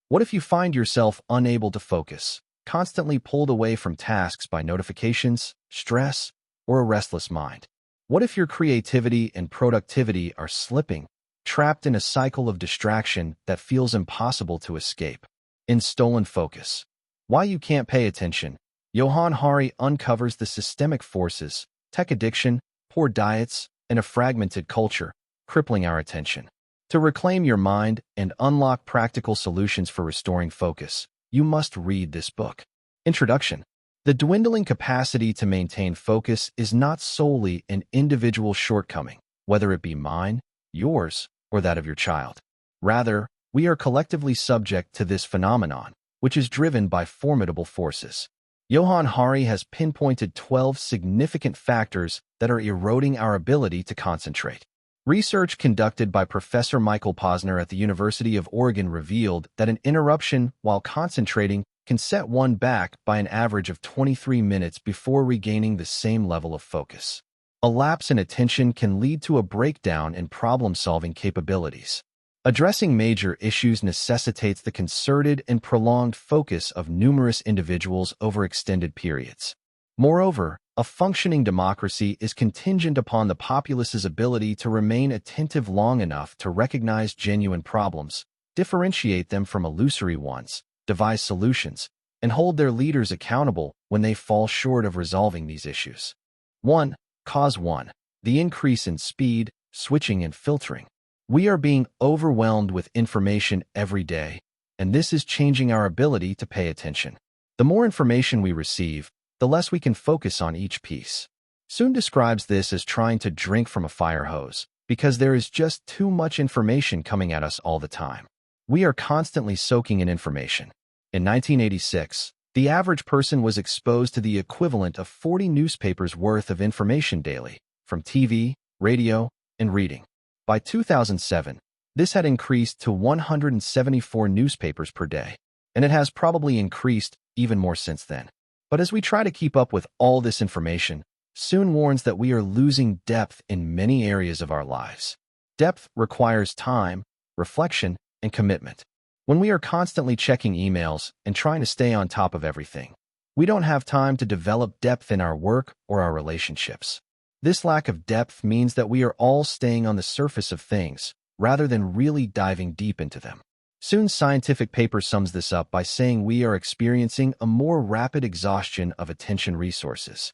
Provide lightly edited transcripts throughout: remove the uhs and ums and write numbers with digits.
What if you find yourself unable to focus, constantly pulled away from tasks by notifications, stress, or a restless mind? What if your creativity and productivity are slipping, trapped in a cycle of distraction that feels impossible to escape? In Stolen Focus, Why You Can't Pay Attention, Johann uncovers the systemic forces, tech addiction, poor diets, and a fragmented culture, crippling our attention. To reclaim your mind and unlock practical solutions for restoring focus, you must read this book. Introduction. The dwindling capacity to maintain focus is not solely an individual shortcoming, whether it be mine, yours, or that of your child. Rather, we are collectively subject to this phenomenon, which is driven by formidable forces. Johann has pinpointed 12 significant factors that are eroding our ability to concentrate. Research conducted by Professor Michael Posner at the University of Oregon revealed that an interruption while concentrating can set one back by an average of 23 minutes before regaining the same level of focus. A lapse in attention can lead to a breakdown in problem-solving capabilities. Addressing major issues necessitates the concerted and prolonged focus of numerous individuals over extended periods. Moreover, a functioning democracy is contingent upon the populace's ability to remain attentive long enough to recognize genuine problems, differentiate them from illusory ones, devise solutions, and hold their leaders accountable when they fall short of resolving these issues. 1. Cause 1. The increase in speed, switching, and filtering. We are being overwhelmed with information every day, and this is changing our ability to pay attention. The more information we receive, the less we can focus on each piece. Soon describes this as trying to drink from a fire hose, because there is just too much information coming at us all the time. We are constantly soaking in information. In 1986, the average person was exposed to the equivalent of 40 newspapers worth of information daily, from TV, radio, and reading. By 2007, this had increased to 174 newspapers per day, and it has probably increased even more since then. But as we try to keep up with all this information, Soon warns that we are losing depth in many areas of our lives. Depth requires time, reflection, and commitment. When we are constantly checking emails and trying to stay on top of everything, we don't have time to develop depth in our work or our relationships. This lack of depth means that we are all staying on the surface of things, rather than really diving deep into them. Soon's scientific paper sums this up by saying we are experiencing a more rapid exhaustion of attention resources.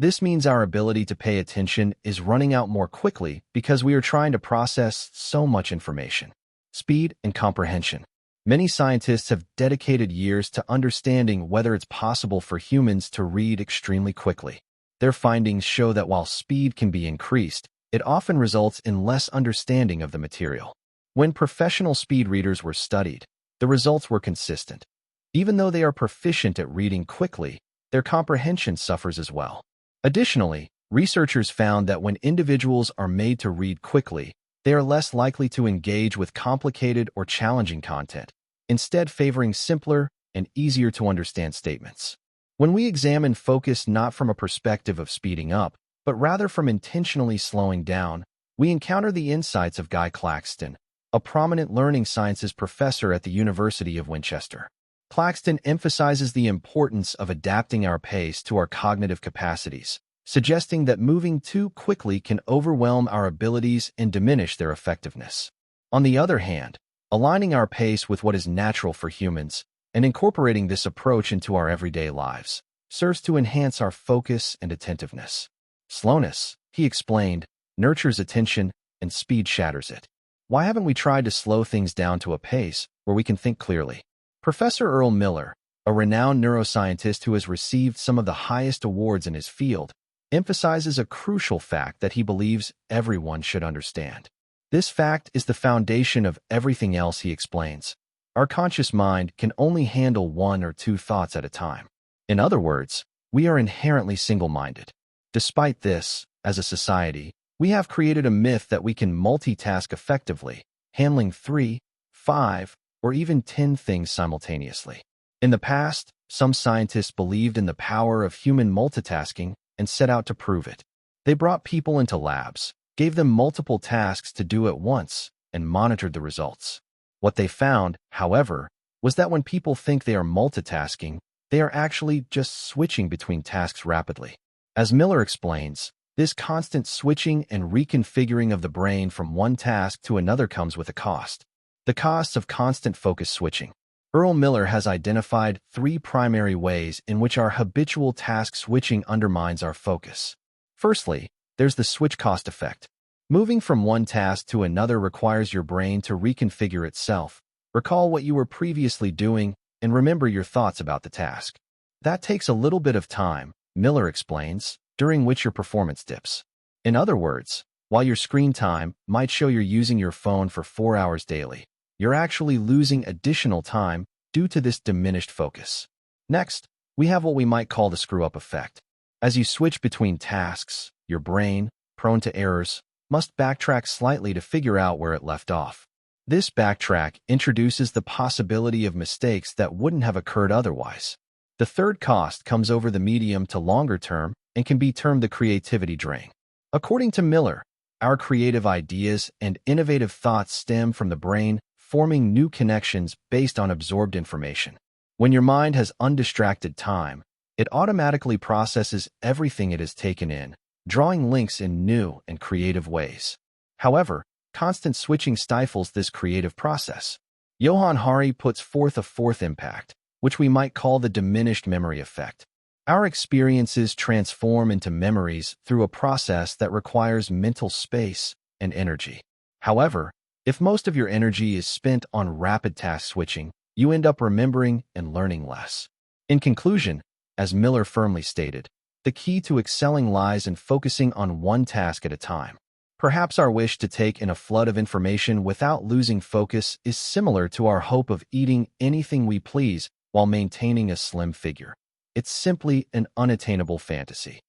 This means our ability to pay attention is running out more quickly because we are trying to process so much information. Speed and comprehension. Many scientists have dedicated years to understanding whether it's possible for humans to read extremely quickly. Their findings show that while speed can be increased, it often results in less understanding of the material. When professional speed readers were studied, the results were consistent. Even though they are proficient at reading quickly, their comprehension suffers as well. Additionally, researchers found that when individuals are made to read quickly, they are less likely to engage with complicated or challenging content, instead favoring simpler and easier to understand statements. When we examine focus not from a perspective of speeding up, but rather from intentionally slowing down, we encounter the insights of Guy Claxton, a prominent learning sciences professor at the University of Winchester. Claxton emphasizes the importance of adapting our pace to our cognitive capacities, suggesting that moving too quickly can overwhelm our abilities and diminish their effectiveness. On the other hand, aligning our pace with what is natural for humans and incorporating this approach into our everyday lives serves to enhance our focus and attentiveness. Slowness, he explained, nurtures attention and speed shatters it. Why haven't we tried to slow things down to a pace where we can think clearly? Professor Earl Miller, a renowned neuroscientist who has received some of the highest awards in his field, emphasizes a crucial fact that he believes everyone should understand. This fact is the foundation of everything else, he explains. Our conscious mind can only handle one or two thoughts at a time. In other words, we are inherently single-minded. Despite this, as a society, we have created a myth that we can multitask effectively, handling 3, 5, or even 10 things simultaneously. In the past, some scientists believed in the power of human multitasking and set out to prove it. They brought people into labs, gave them multiple tasks to do at once, and monitored the results. What they found, however, was that when people think they are multitasking, they are actually just switching between tasks rapidly. As Miller explains, this constant switching and reconfiguring of the brain from one task to another comes with a cost. The costs of constant focus switching. Earl Miller has identified 3 primary ways in which our habitual task switching undermines our focus. Firstly, there's the switch cost effect. Moving from one task to another requires your brain to reconfigure itself, recall what you were previously doing, and remember your thoughts about the task. That takes a little bit of time, Miller explains, during which your performance dips. In other words, while your screen time might show you're using your phone for 4 hours daily, you're actually losing additional time due to this diminished focus. Next, we have what we might call the screw-up effect. As you switch between tasks, your brain, prone to errors, must backtrack slightly to figure out where it left off. This backtrack introduces the possibility of mistakes that wouldn't have occurred otherwise. The third cost comes over the medium to longer term and can be termed the creativity drain. According to Miller, our creative ideas and innovative thoughts stem from the brain forming new connections based on absorbed information. When your mind has undistracted time, it automatically processes everything it has taken in, drawing links in new and creative ways. However, constant switching stifles this creative process. Johann puts forth a fourth impact, which we might call the diminished memory effect. Our experiences transform into memories through a process that requires mental space and energy. However, if most of your energy is spent on rapid task switching, you end up remembering and learning less. In conclusion, as Miller firmly stated, the key to excelling lies in focusing on one task at a time. Perhaps our wish to take in a flood of information without losing focus is similar to our hope of eating anything we please while maintaining a slim figure. It's simply an unattainable fantasy.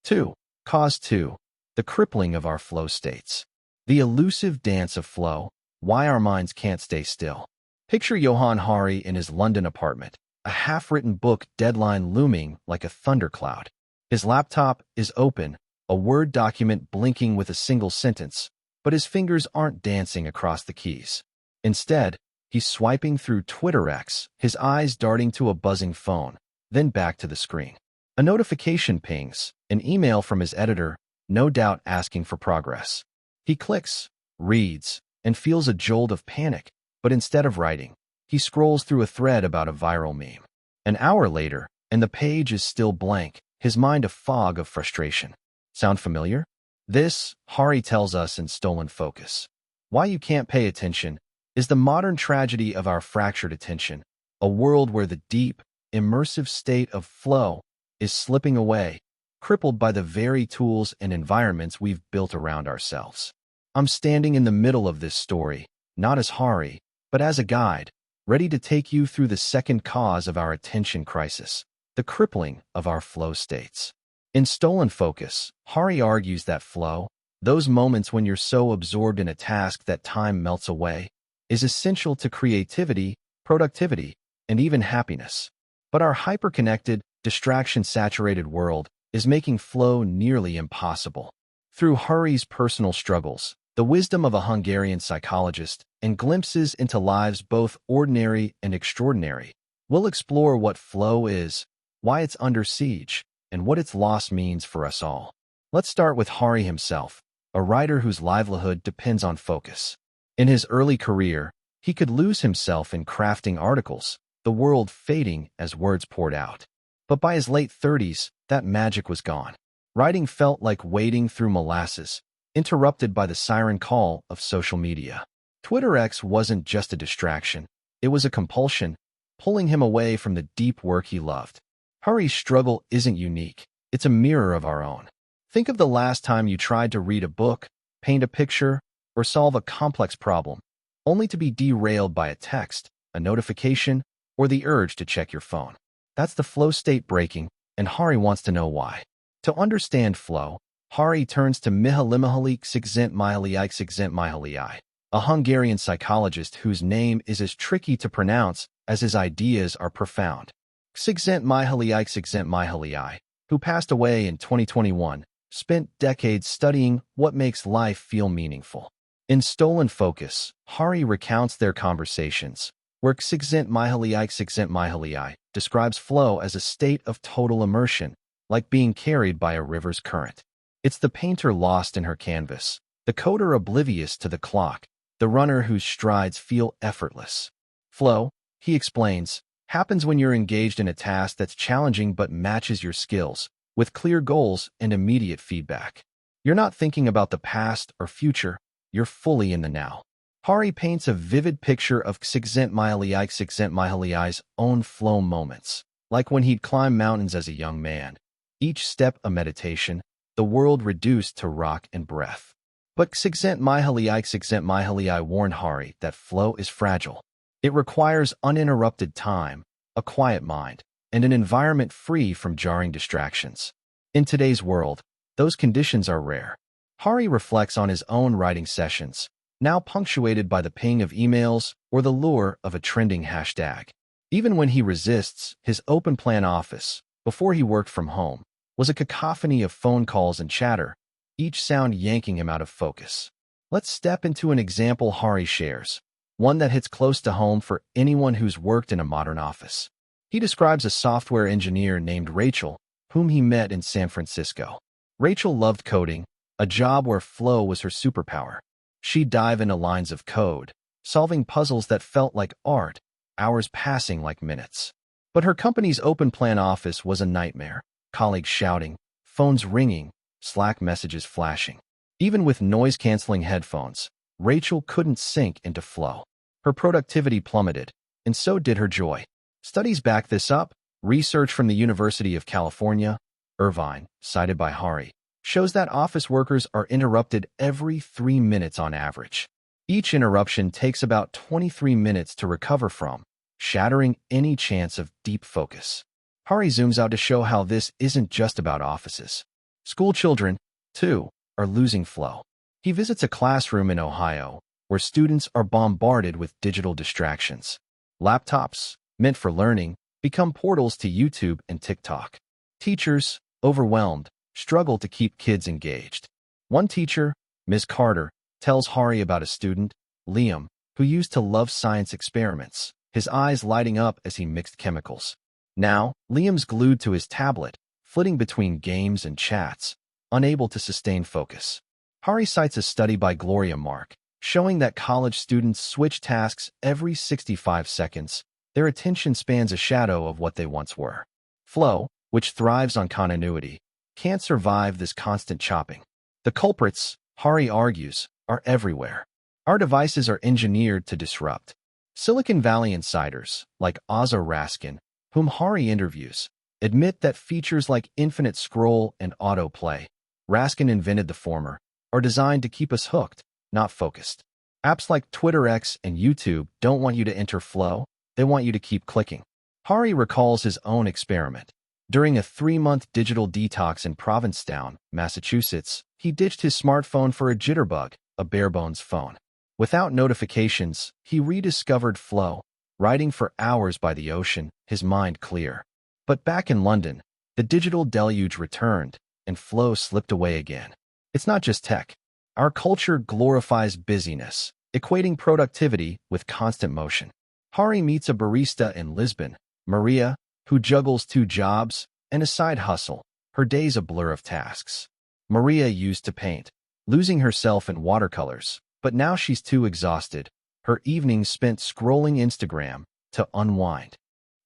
2. Cause 2. The crippling of our flow states. The elusive dance of flow, why our minds can't stay still. Picture Johann in his London apartment, a half-written book deadline looming like a thundercloud. His laptop is open, a Word document blinking with a single sentence, but his fingers aren't dancing across the keys. Instead, he's swiping through Twitter X, his eyes darting to a buzzing phone, then back to the screen. A notification pings, an email from his editor, no doubt asking for progress. He clicks, reads, and feels a jolt of panic, but instead of writing, he scrolls through a thread about a viral meme. An hour later, and the page is still blank, his mind a fog of frustration. Sound familiar? This, Hari tells us in Stolen Focus. Why You Can't Pay Attention is the modern tragedy of our fractured attention, a world where the deep, immersive state of flow is slipping away, crippled by the very tools and environments we've built around ourselves. I'm standing in the middle of this story, not as Hari, but as a guide, ready to take you through the second cause of our attention crisis, the crippling of our flow states. In Stolen Focus, Hari argues that flow, those moments when you're so absorbed in a task that time melts away, is essential to creativity, productivity, and even happiness. But our hyper-connected, distraction-saturated world is making flow nearly impossible. Through Hari's personal struggles, the wisdom of a Hungarian psychologist, and glimpses into lives both ordinary and extraordinary, we'll explore what flow is, why it's under siege, and what its loss means for us all. Let's start with Hari himself, a writer whose livelihood depends on focus. In his early career, he could lose himself in crafting articles, the world fading as words poured out. But by his late 30s, that magic was gone. Writing felt like wading through molasses, interrupted by the siren call of social media. Twitter X wasn't just a distraction, it was a compulsion, pulling him away from the deep work he loved. Hari's struggle isn't unique, it's a mirror of our own. Think of the last time you tried to read a book, paint a picture, or solve a complex problem, only to be derailed by a text, a notification, or the urge to check your phone. That's the flow state breaking, and Hari wants to know why. To understand flow, Hari turns to Mihaly Csikszentmihalyi, a Hungarian psychologist whose name is as tricky to pronounce as his ideas are profound. Csikszentmihalyi, who passed away in 2021, spent decades studying what makes life feel meaningful. In Stolen Focus, Hari recounts their conversations, where Csikszentmihalyi describes flow as a state of total immersion, like being carried by a river's current. It's the painter lost in her canvas, the coder oblivious to the clock, the runner whose strides feel effortless. Flow, he explains, happens when you're engaged in a task that's challenging but matches your skills, with clear goals and immediate feedback. You're not thinking about the past or future, you're fully in the now. Hari paints a vivid picture of Csikszentmihalyi's own flow moments, like when he'd climb mountains as a young man. Each step a meditation, the world reduced to rock and breath. But Csikszentmihalyi warned Hari that flow is fragile. It requires uninterrupted time, a quiet mind, and an environment free from jarring distractions. In today's world, those conditions are rare. Hari reflects on his own writing sessions, now punctuated by the ping of emails or the lure of a trending hashtag. Even when he resists, his open-plan office, before he worked from home, was a cacophony of phone calls and chatter, each sound yanking him out of focus. Let's step into an example Hari shares, one that hits close to home for anyone who's worked in a modern office. He describes a software engineer named Rachel, whom he met in San Francisco. Rachel loved coding, a job where flow was her superpower. She'd dive into lines of code, solving puzzles that felt like art, hours passing like minutes. But her company's open-plan office was a nightmare, colleagues shouting, phones ringing, Slack messages flashing. Even with noise-canceling headphones, Rachel couldn't sink into flow. Her productivity plummeted, and so did her joy. Studies back this up. Research from the University of California, Irvine, cited by Hari, shows that office workers are interrupted every 3 minutes on average. Each interruption takes about 23 minutes to recover from, shattering any chance of deep focus. Hari zooms out to show how this isn't just about offices. School children, too, are losing flow. He visits a classroom in Ohio where students are bombarded with digital distractions. Laptops, meant for learning, become portals to YouTube and TikTok. Teachers, overwhelmed, struggle to keep kids engaged. One teacher, Ms. Carter, tells Hari about a student, Liam, who used to love science experiments, his eyes lighting up as he mixed chemicals. Now, Liam's glued to his tablet, flitting between games and chats, unable to sustain focus. Hari cites a study by Gloria Mark, showing that college students switch tasks every 65 seconds. Their attention spans a shadow of what they once were. Flow, which thrives on continuity, can't survive this constant chopping. The culprits, Hari argues, are everywhere. Our devices are engineered to disrupt. Silicon Valley insiders, like Ozza Raskin, whom Hari interviews, admit that features like infinite scroll and autoplay, Raskin invented the former, are designed to keep us hooked, not focused. Apps like Twitter X and YouTube don't want you to enter flow, they want you to keep clicking. Hari recalls his own experiment. During a 3-month digital detox in Provincetown, Massachusetts, he ditched his smartphone for a jitterbug, a bare-bones phone. Without notifications, he rediscovered flow, writing for hours by the ocean, his mind clear. But back in London, the digital deluge returned, and flow slipped away again. It's not just tech. Our culture glorifies busyness, equating productivity with constant motion. Hari meets a barista in Lisbon, Maria, who juggles 2 jobs and a side hustle, her days a blur of tasks. Maria used to paint, losing herself in watercolors, but now she's too exhausted, her evenings spent scrolling Instagram, to unwind.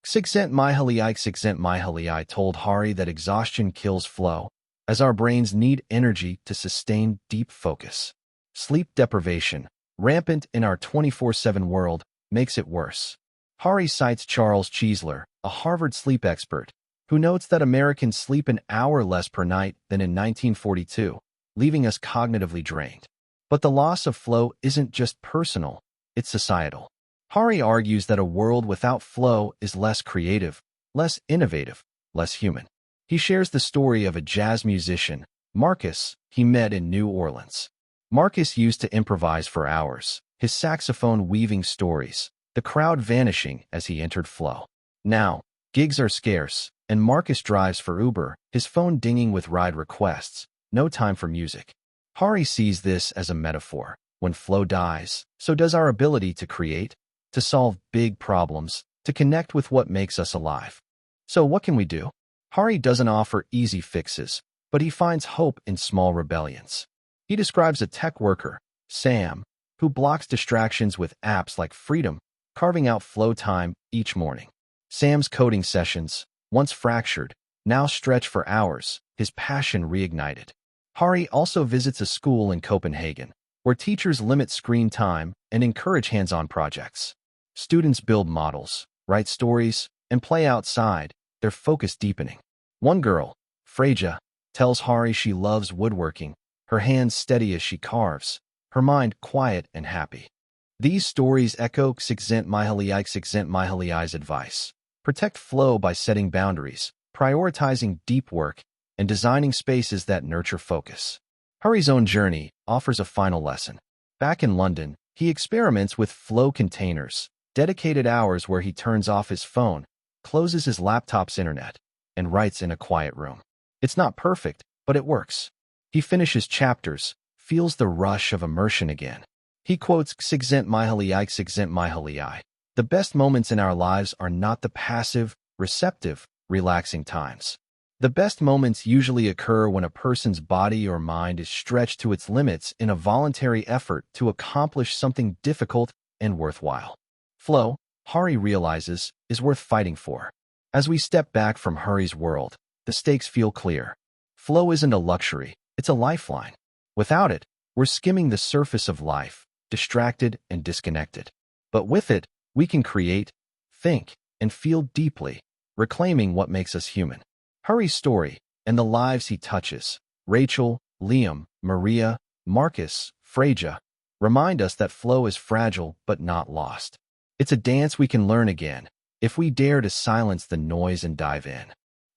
Csikszentmihalyi told Hari that exhaustion kills flow, as our brains need energy to sustain deep focus. Sleep deprivation, rampant in our 24/7 world, makes it worse. Hari cites Charles Cheesler, a Harvard sleep expert, who notes that Americans sleep an hour less per night than in 1942, leaving us cognitively drained. But the loss of flow isn't just personal, it's societal. Hari argues that a world without flow is less creative, less innovative, less human. He shares the story of a jazz musician, Marcus, he met in New Orleans. Marcus used to improvise for hours, his saxophone weaving stories, the crowd vanishing as he entered flow. Now, gigs are scarce, and Marcus drives for Uber, his phone dinging with ride requests, no time for music. Hari sees this as a metaphor. When flow dies, so does our ability to create, to solve big problems, to connect with what makes us alive. So what can we do? Hari doesn't offer easy fixes, but he finds hope in small rebellions. He describes a tech worker, Sam, who blocks distractions with apps like Freedom, carving out flow time each morning. Sam's coding sessions, once fractured, now stretch for hours, his passion reignited. Hari also visits a school in Copenhagen, where teachers limit screen time and encourage hands-on projects. Students build models, write stories, and play outside, their focus deepening. One girl, Freja, tells Hari she loves woodworking, her hands steady as she carves, her mind quiet and happy. These stories echo Csikszentmihalyi's advice. Protect flow by setting boundaries, prioritizing deep work, and designing spaces that nurture focus. Hari's own journey offers a final lesson. Back in London, he experiments with flow containers, dedicated hours where he turns off his phone, closes his laptop's internet, and writes in a quiet room. It's not perfect, but it works. He finishes chapters, feels the rush of immersion again. He quotes Csikszentmihalyi. The best moments in our lives are not the passive, receptive, relaxing times. The best moments usually occur when a person's body or mind is stretched to its limits in a voluntary effort to accomplish something difficult and worthwhile. Flow, Hari realizes, is worth fighting for. As we step back from Hari's world, the stakes feel clear. Flow isn't a luxury, it's a lifeline. Without it, we're skimming the surface of life, distracted and disconnected. But with it, we can create, think, and feel deeply, reclaiming what makes us human. Hari's story, and the lives he touches, Rachel, Liam, Maria, Marcus, Freja, remind us that flow is fragile but not lost. It's a dance we can learn again, if we dare to silence the noise and dive in.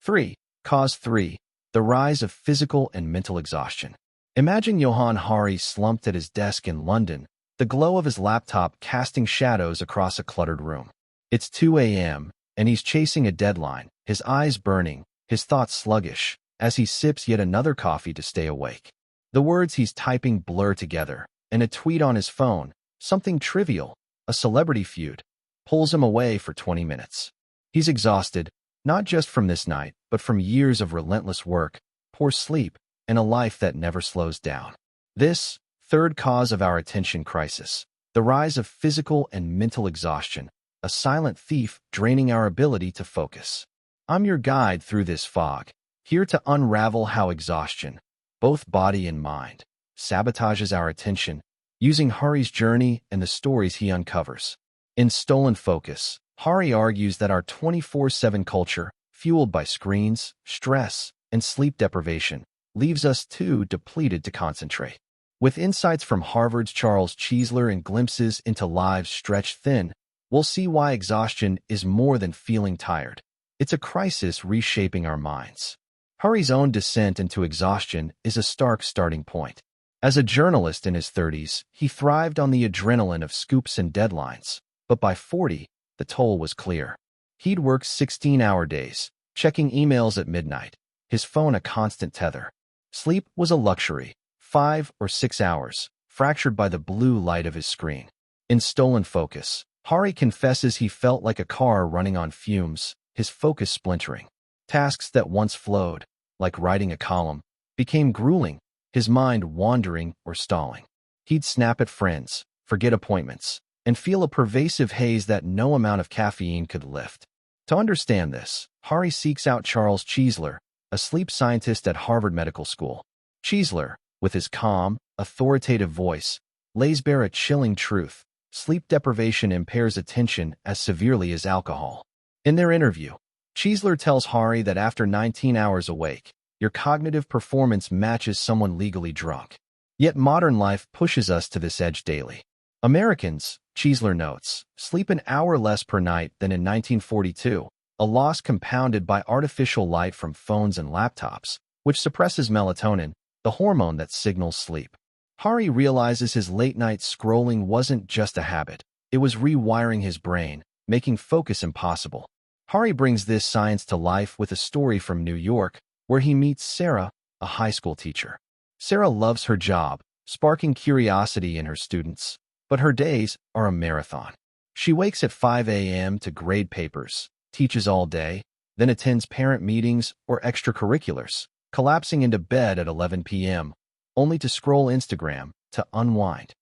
3. Cause 3. The rise of physical and mental exhaustion. Imagine Johann Hari slumped at his desk in London, the glow of his laptop casting shadows across a cluttered room. It's 2 a.m., and he's chasing a deadline, his eyes burning, his thoughts sluggish, as he sips yet another coffee to stay awake. The words he's typing blur together, and a tweet on his phone, something trivial, a celebrity feud, pulls him away for 20 minutes. He's exhausted, not just from this night, but from years of relentless work, poor sleep, and a life that never slows down. This, third cause of our attention crisis, the rise of physical and mental exhaustion, a silent thief draining our ability to focus. I'm your guide through this fog, here to unravel how exhaustion, both body and mind, sabotages our attention, using Hari's journey and the stories he uncovers. In Stolen Focus, Hari argues that our 24/7 culture, fueled by screens, stress, and sleep deprivation, leaves us too depleted to concentrate. With insights from Harvard's Charles Cheesler and glimpses into lives stretched thin, we'll see why exhaustion is more than feeling tired. It's a crisis reshaping our minds. Hari's own descent into exhaustion is a stark starting point. As a journalist in his 30s, he thrived on the adrenaline of scoops and deadlines, but by 40, the toll was clear. He'd work 16-hour days, checking emails at midnight, his phone a constant tether. Sleep was a luxury, 5 or 6 hours, fractured by the blue light of his screen. In Stolen Focus, Hari confesses he felt like a car running on fumes, his focus splintering. Tasks that once flowed, like writing a column, became grueling, his mind wandering or stalling. He'd snap at friends, forget appointments, and feel a pervasive haze that no amount of caffeine could lift. To understand this, Hari seeks out Charles Cheesler, a sleep scientist at Harvard Medical School. Cheesler, with his calm, authoritative voice, lays bare a chilling truth. Sleep deprivation impairs attention as severely as alcohol. In their interview, Cheesler tells Hari that after 19 hours awake, your cognitive performance matches someone legally drunk. Yet modern life pushes us to this edge daily. Americans, Cheesler notes, sleep an hour less per night than in 1942, a loss compounded by artificial light from phones and laptops, which suppresses melatonin, the hormone that signals sleep. Hari realizes his late-night scrolling wasn't just a habit, it was rewiring his brain, making focus impossible. Hari brings this science to life with a story from New York, where he meets Sarah, a high school teacher. Sarah loves her job, sparking curiosity in her students. But her days are a marathon. She wakes at 5 a.m. to grade papers, teaches all day, then attends parent meetings or extracurriculars, collapsing into bed at 11 p.m., only to scroll Instagram to unwind.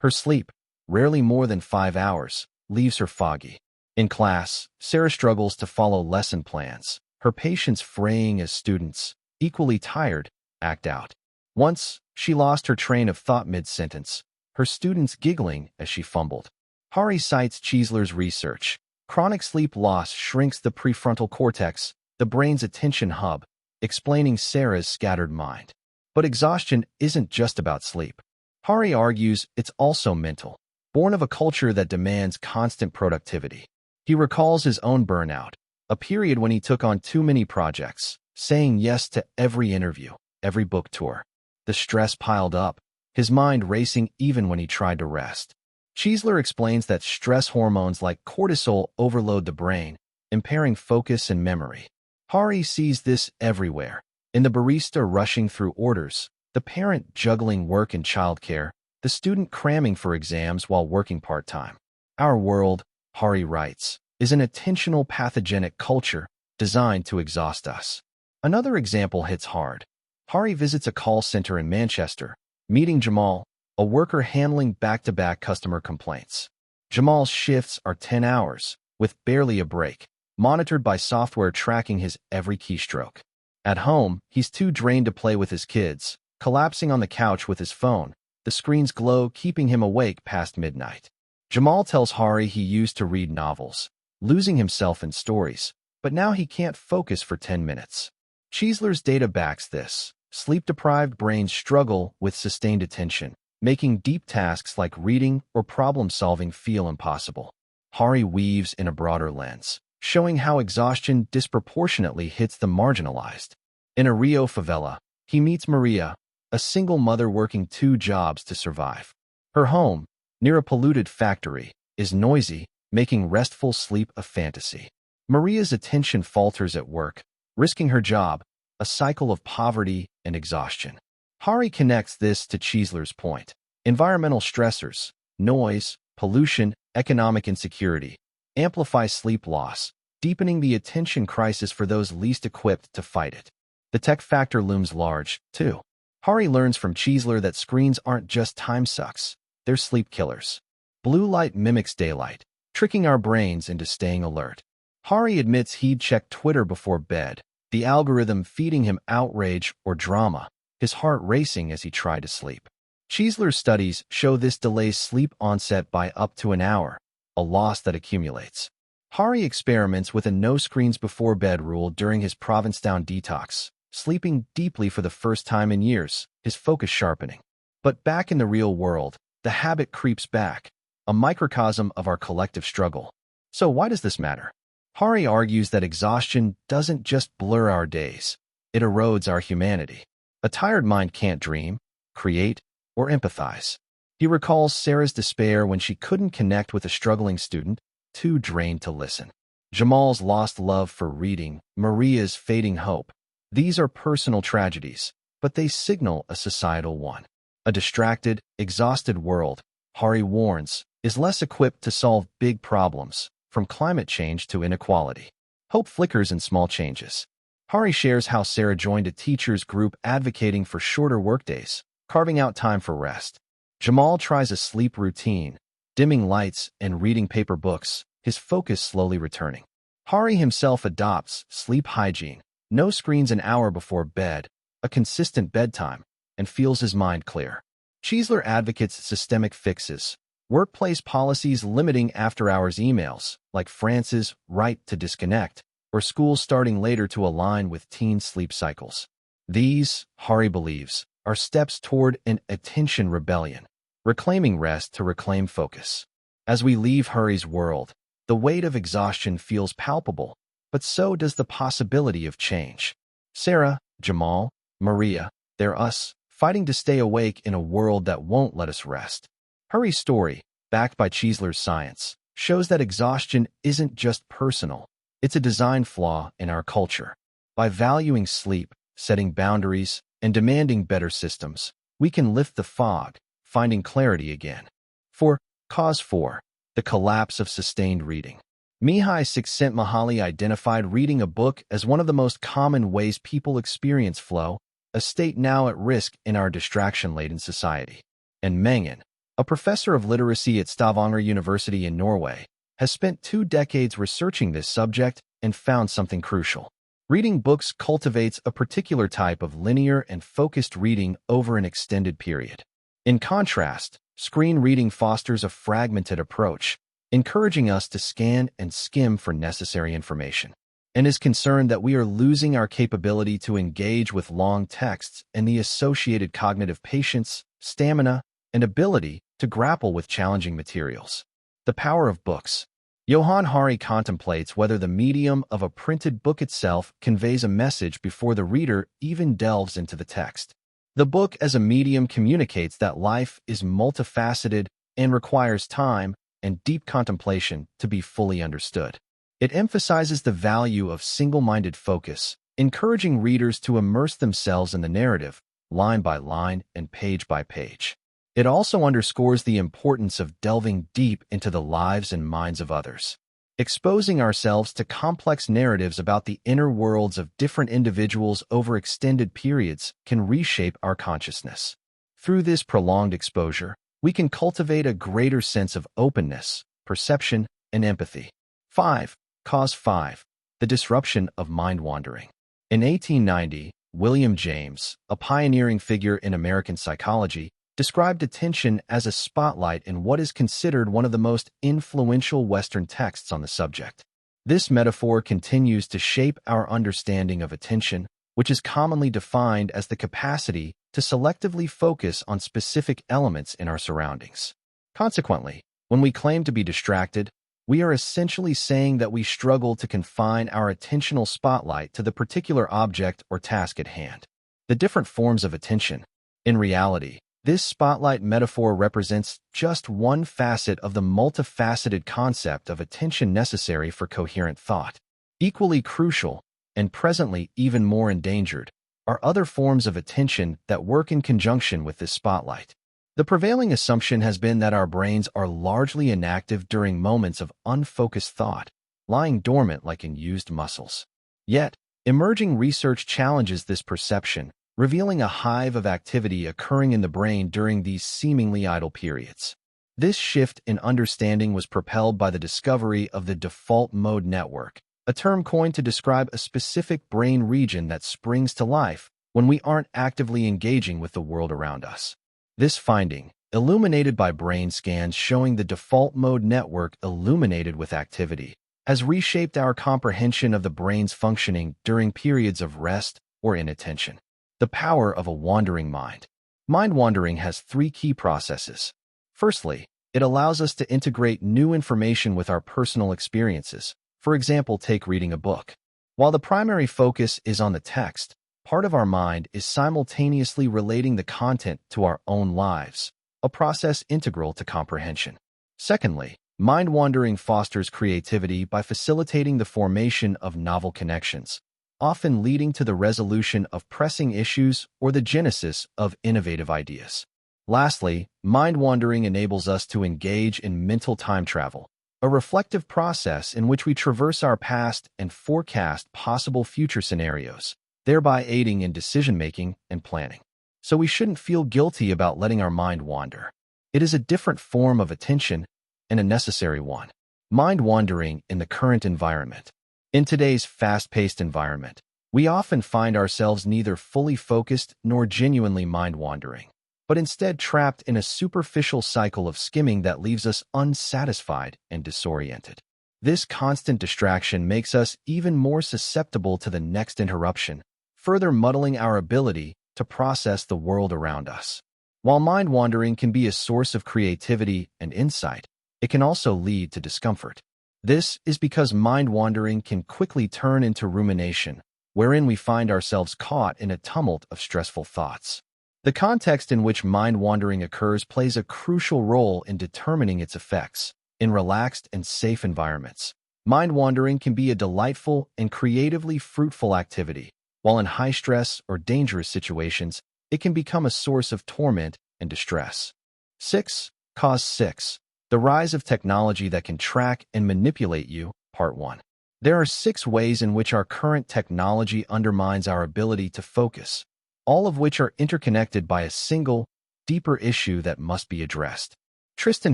Her sleep, rarely more than 5 hours, leaves her foggy. In class, Sarah struggles to follow lesson plans, her patience fraying as students, equally tired, act out. Once, she lost her train of thought mid-sentence, her students giggling as she fumbled. Hari cites Cheesler's research. Chronic sleep loss shrinks the prefrontal cortex, the brain's attention hub, explaining Sarah's scattered mind. But exhaustion isn't just about sleep. Hari argues it's also mental, born of a culture that demands constant productivity. He recalls his own burnout, a period when he took on too many projects, saying yes to every interview, every book tour. The stress piled up, his mind racing even when he tried to rest. Cheesler explains that stress hormones like cortisol overload the brain, impairing focus and memory. Hari sees this everywhere, in the barista rushing through orders, the parent juggling work and childcare, the student cramming for exams while working part-time. Our world, Hari writes, is an attentional pathogenic culture designed to exhaust us. Another example hits hard. Hari visits a call center in Manchester, meeting Jamal, a worker handling back-to-back customer complaints. Jamal's shifts are 10 hours, with barely a break, monitored by software tracking his every keystroke. At home, he's too drained to play with his kids, collapsing on the couch with his phone, the screen's glow keeping him awake past midnight. Jamal tells Hari he used to read novels, losing himself in stories, but now he can't focus for 10 minutes. Cheesler's data backs this. Sleep-deprived brains struggle with sustained attention, making deep tasks like reading or problem-solving feel impossible. Hari weaves in a broader lens, showing how exhaustion disproportionately hits the marginalized. In a Rio favela, he meets Maria, a single mother working 2 jobs to survive. Her home, near a polluted factory, is noisy, making restful sleep a fantasy. Maria's attention falters at work, risking her job, a cycle of poverty and exhaustion. Hari connects this to Cheesler's point. Environmental stressors, noise, pollution, economic insecurity, amplify sleep loss, deepening the attention crisis for those least equipped to fight it. The tech factor looms large, too. Hari learns from Cheesler that screens aren't just time sucks, they're sleep killers. Blue light mimics daylight, tricking our brains into staying alert. Hari admits he'd check Twitter before bed, the algorithm feeding him outrage or drama, his heart racing as he tried to sleep. Cheesler's studies show this delays sleep onset by up to an hour, a loss that accumulates. Hari experiments with a no-screens-before-bed rule during his Provincetown detox, sleeping deeply for the first time in years, his focus sharpening. But back in the real world, the habit creeps back, a microcosm of our collective struggle. So why does this matter? Hari argues that exhaustion doesn't just blur our days, it erodes our humanity. A tired mind can't dream, create, or empathize. He recalls Sarah's despair when she couldn't connect with a struggling student, too drained to listen. Jamal's lost love for reading, Maria's fading hope. These are personal tragedies, but they signal a societal one. A distracted, exhausted world, Hari warns, is less equipped to solve big problems, from climate change to inequality. Hope flickers in small changes. Hari shares how Sarah joined a teachers' group advocating for shorter workdays, carving out time for rest. Jamal tries a sleep routine, dimming lights and reading paper books, his focus slowly returning. Hari himself adopts sleep hygiene, no screens an hour before bed, a consistent bedtime, and feels his mind clear. Cheesler advocates systemic fixes, workplace policies limiting after-hours emails, like France's right to disconnect, or schools starting later to align with teen sleep cycles. These, Hari believes, are steps toward an attention rebellion, reclaiming rest to reclaim focus. As we leave Hari's world, the weight of exhaustion feels palpable, but so does the possibility of change. Sarah, Jamal, Maria, they're us, fighting to stay awake in a world that won't let us rest. Hari's story, backed by Cheesler's science, shows that exhaustion isn't just personal, it's a design flaw in our culture. By valuing sleep, setting boundaries, and demanding better systems, we can lift the fog, finding clarity again. 4. Cause 4. The collapse of sustained reading. Mihai Csikszentmihalyi identified reading a book as one of the most common ways people experience flow, a state now at risk in our distraction-laden society. And Mengen, a professor of literacy at Stavanger University in Norway, has spent 2 decades researching this subject and found something crucial. Reading books cultivates a particular type of linear and focused reading over an extended period. In contrast, screen reading fosters a fragmented approach, encouraging us to scan and skim for necessary information, and is concerned that we are losing our capability to engage with long texts and the associated cognitive patience, stamina, and ability to grapple with challenging materials. The power of books. Johann contemplates whether the medium of a printed book itself conveys a message before the reader even delves into the text. The book as a medium communicates that life is multifaceted and requires time and deep contemplation to be fully understood. It emphasizes the value of single-minded focus, encouraging readers to immerse themselves in the narrative, line by line and page by page. It also underscores the importance of delving deep into the lives and minds of others. Exposing ourselves to complex narratives about the inner worlds of different individuals over extended periods can reshape our consciousness. Through this prolonged exposure, we can cultivate a greater sense of openness, perception, and empathy. 5. Cause 5. The disruption of mind wandering. In 1890, William James, a pioneering figure in American psychology, described attention as a spotlight in what is considered one of the most influential Western texts on the subject. This metaphor continues to shape our understanding of attention, which is commonly defined as the capacity to selectively focus on specific elements in our surroundings. Consequently, when we claim to be distracted, we are essentially saying that we struggle to confine our attentional spotlight to the particular object or task at hand. The different forms of attention. In reality, this spotlight metaphor represents just one facet of the multifaceted concept of attention necessary for coherent thought. Equally crucial, and presently even more endangered, are other forms of attention that work in conjunction with this spotlight. The prevailing assumption has been that our brains are largely inactive during moments of unfocused thought, lying dormant like unused muscles. Yet, emerging research challenges this perception, revealing a hive of activity occurring in the brain during these seemingly idle periods. This shift in understanding was propelled by the discovery of the default mode network, a term coined to describe a specific brain region that springs to life when we aren't actively engaging with the world around us. This finding, illuminated by brain scans showing the default mode network illuminated with activity, has reshaped our comprehension of the brain's functioning during periods of rest or inattention. The power of a wandering mind. Mind wandering has 3 key processes. Firstly, it allows us to integrate new information with our personal experiences. For example, take reading a book. While the primary focus is on the text, part of our mind is simultaneously relating the content to our own lives, a process integral to comprehension. Secondly, mind wandering fosters creativity by facilitating the formation of novel connections, often leading to the resolution of pressing issues or the genesis of innovative ideas. Lastly, mind wandering enables us to engage in mental time travel, a reflective process in which we traverse our past and forecast possible future scenarios, thereby aiding in decision-making and planning. So we shouldn't feel guilty about letting our mind wander. It is a different form of attention and a necessary one. Mind wandering in the current environment. In today's fast-paced environment, we often find ourselves neither fully focused nor genuinely mind-wandering, but instead trapped in a superficial cycle of skimming that leaves us unsatisfied and disoriented. This constant distraction makes us even more susceptible to the next interruption, further muddling our ability to process the world around us. While mind-wandering can be a source of creativity and insight, it can also lead to discomfort. This is because mind-wandering can quickly turn into rumination, wherein we find ourselves caught in a tumult of stressful thoughts. The context in which mind-wandering occurs plays a crucial role in determining its effects. In relaxed and safe environments, mind-wandering can be a delightful and creatively fruitful activity, while in high-stress or dangerous situations, it can become a source of torment and distress. 6. Cause 6. The rise of technology that can track and manipulate you, Part 1. There are 6 ways in which our current technology undermines our ability to focus, all of which are interconnected by a single, deeper issue that must be addressed. Tristan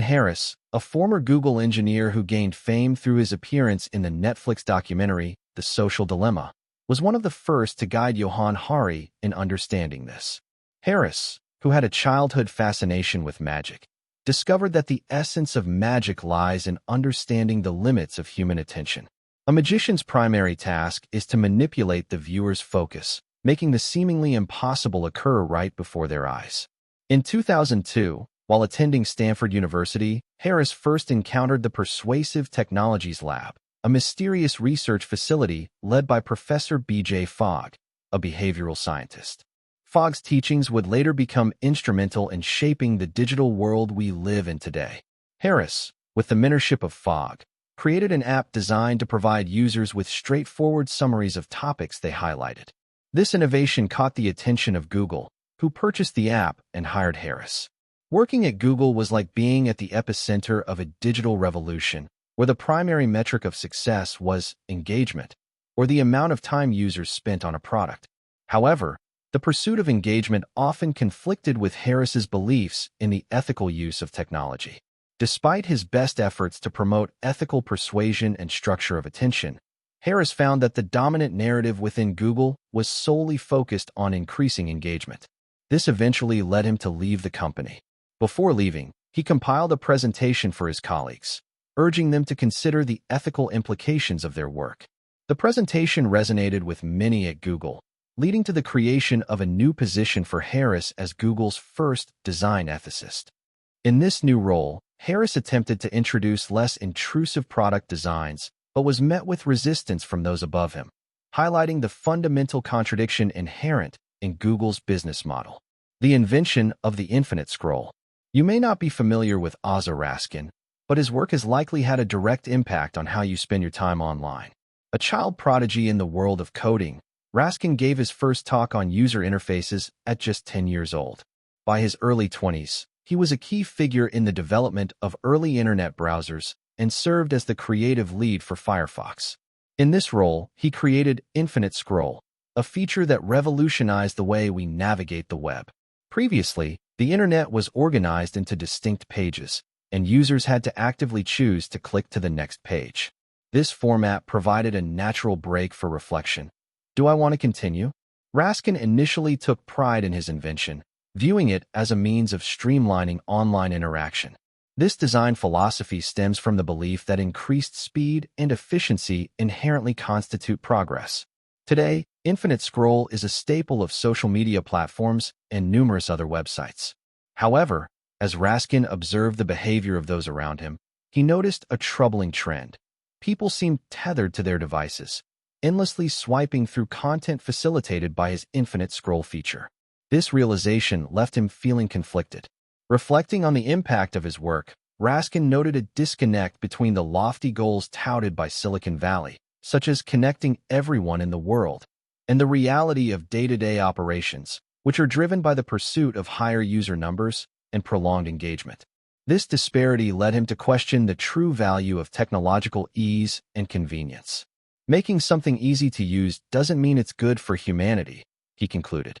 Harris, a former Google engineer who gained fame through his appearance in the Netflix documentary The Social Dilemma, was one of the first to guide Johann in understanding this. Harris, who had a childhood fascination with magic, discovered that the essence of magic lies in understanding the limits of human attention. A magician's primary task is to manipulate the viewer's focus, making the seemingly impossible occur right before their eyes. In 2002, while attending Stanford University, Harris first encountered the Persuasive Technologies Lab, a mysterious research facility led by Professor B.J. Fogg, a behavioral scientist. Fogg's teachings would later become instrumental in shaping the digital world we live in today. Harris, with the mentorship of Fogg, created an app designed to provide users with straightforward summaries of topics they highlighted. This innovation caught the attention of Google, who purchased the app and hired Harris. Working at Google was like being at the epicenter of a digital revolution, where the primary metric of success was engagement, or the amount of time users spent on a product. However, the pursuit of engagement often conflicted with Harris's beliefs in the ethical use of technology. Despite his best efforts to promote ethical persuasion and structure of attention, Harris found that the dominant narrative within Google was solely focused on increasing engagement. This eventually led him to leave the company. Before leaving, he compiled a presentation for his colleagues, urging them to consider the ethical implications of their work. The presentation resonated with many at Google, leading to the creation of a new position for Harris as Google's first design ethicist. In this new role, Harris attempted to introduce less intrusive product designs, but was met with resistance from those above him, highlighting the fundamental contradiction inherent in Google's business model. The invention of the infinite scroll. You may not be familiar with Ozzy Raskin, but his work has likely had a direct impact on how you spend your time online. A child prodigy in the world of coding, Raskin gave his first talk on user interfaces at just 10 years old. By his early 20s, he was a key figure in the development of early internet browsers and served as the creative lead for Firefox. In this role, he created Infinite Scroll, a feature that revolutionized the way we navigate the web. Previously, the internet was organized into distinct pages, and users had to actively choose to click to the next page. This format provided a natural break for reflection. Do I want to continue? Raskin initially took pride in his invention, viewing it as a means of streamlining online interaction. This design philosophy stems from the belief that increased speed and efficiency inherently constitute progress. Today, Infinite Scroll is a staple of social media platforms and numerous other websites. However, as Raskin observed the behavior of those around him, he noticed a troubling trend. People seemed tethered to their devices, endlessly swiping through content facilitated by his Infinite Scroll feature. This realization left him feeling conflicted. Reflecting on the impact of his work, Raskin noted a disconnect between the lofty goals touted by Silicon Valley, such as connecting everyone in the world, and the reality of day-to-day operations, which are driven by the pursuit of higher user numbers and prolonged engagement. This disparity led him to question the true value of technological ease and convenience. Making something easy to use doesn't mean it's good for humanity, he concluded.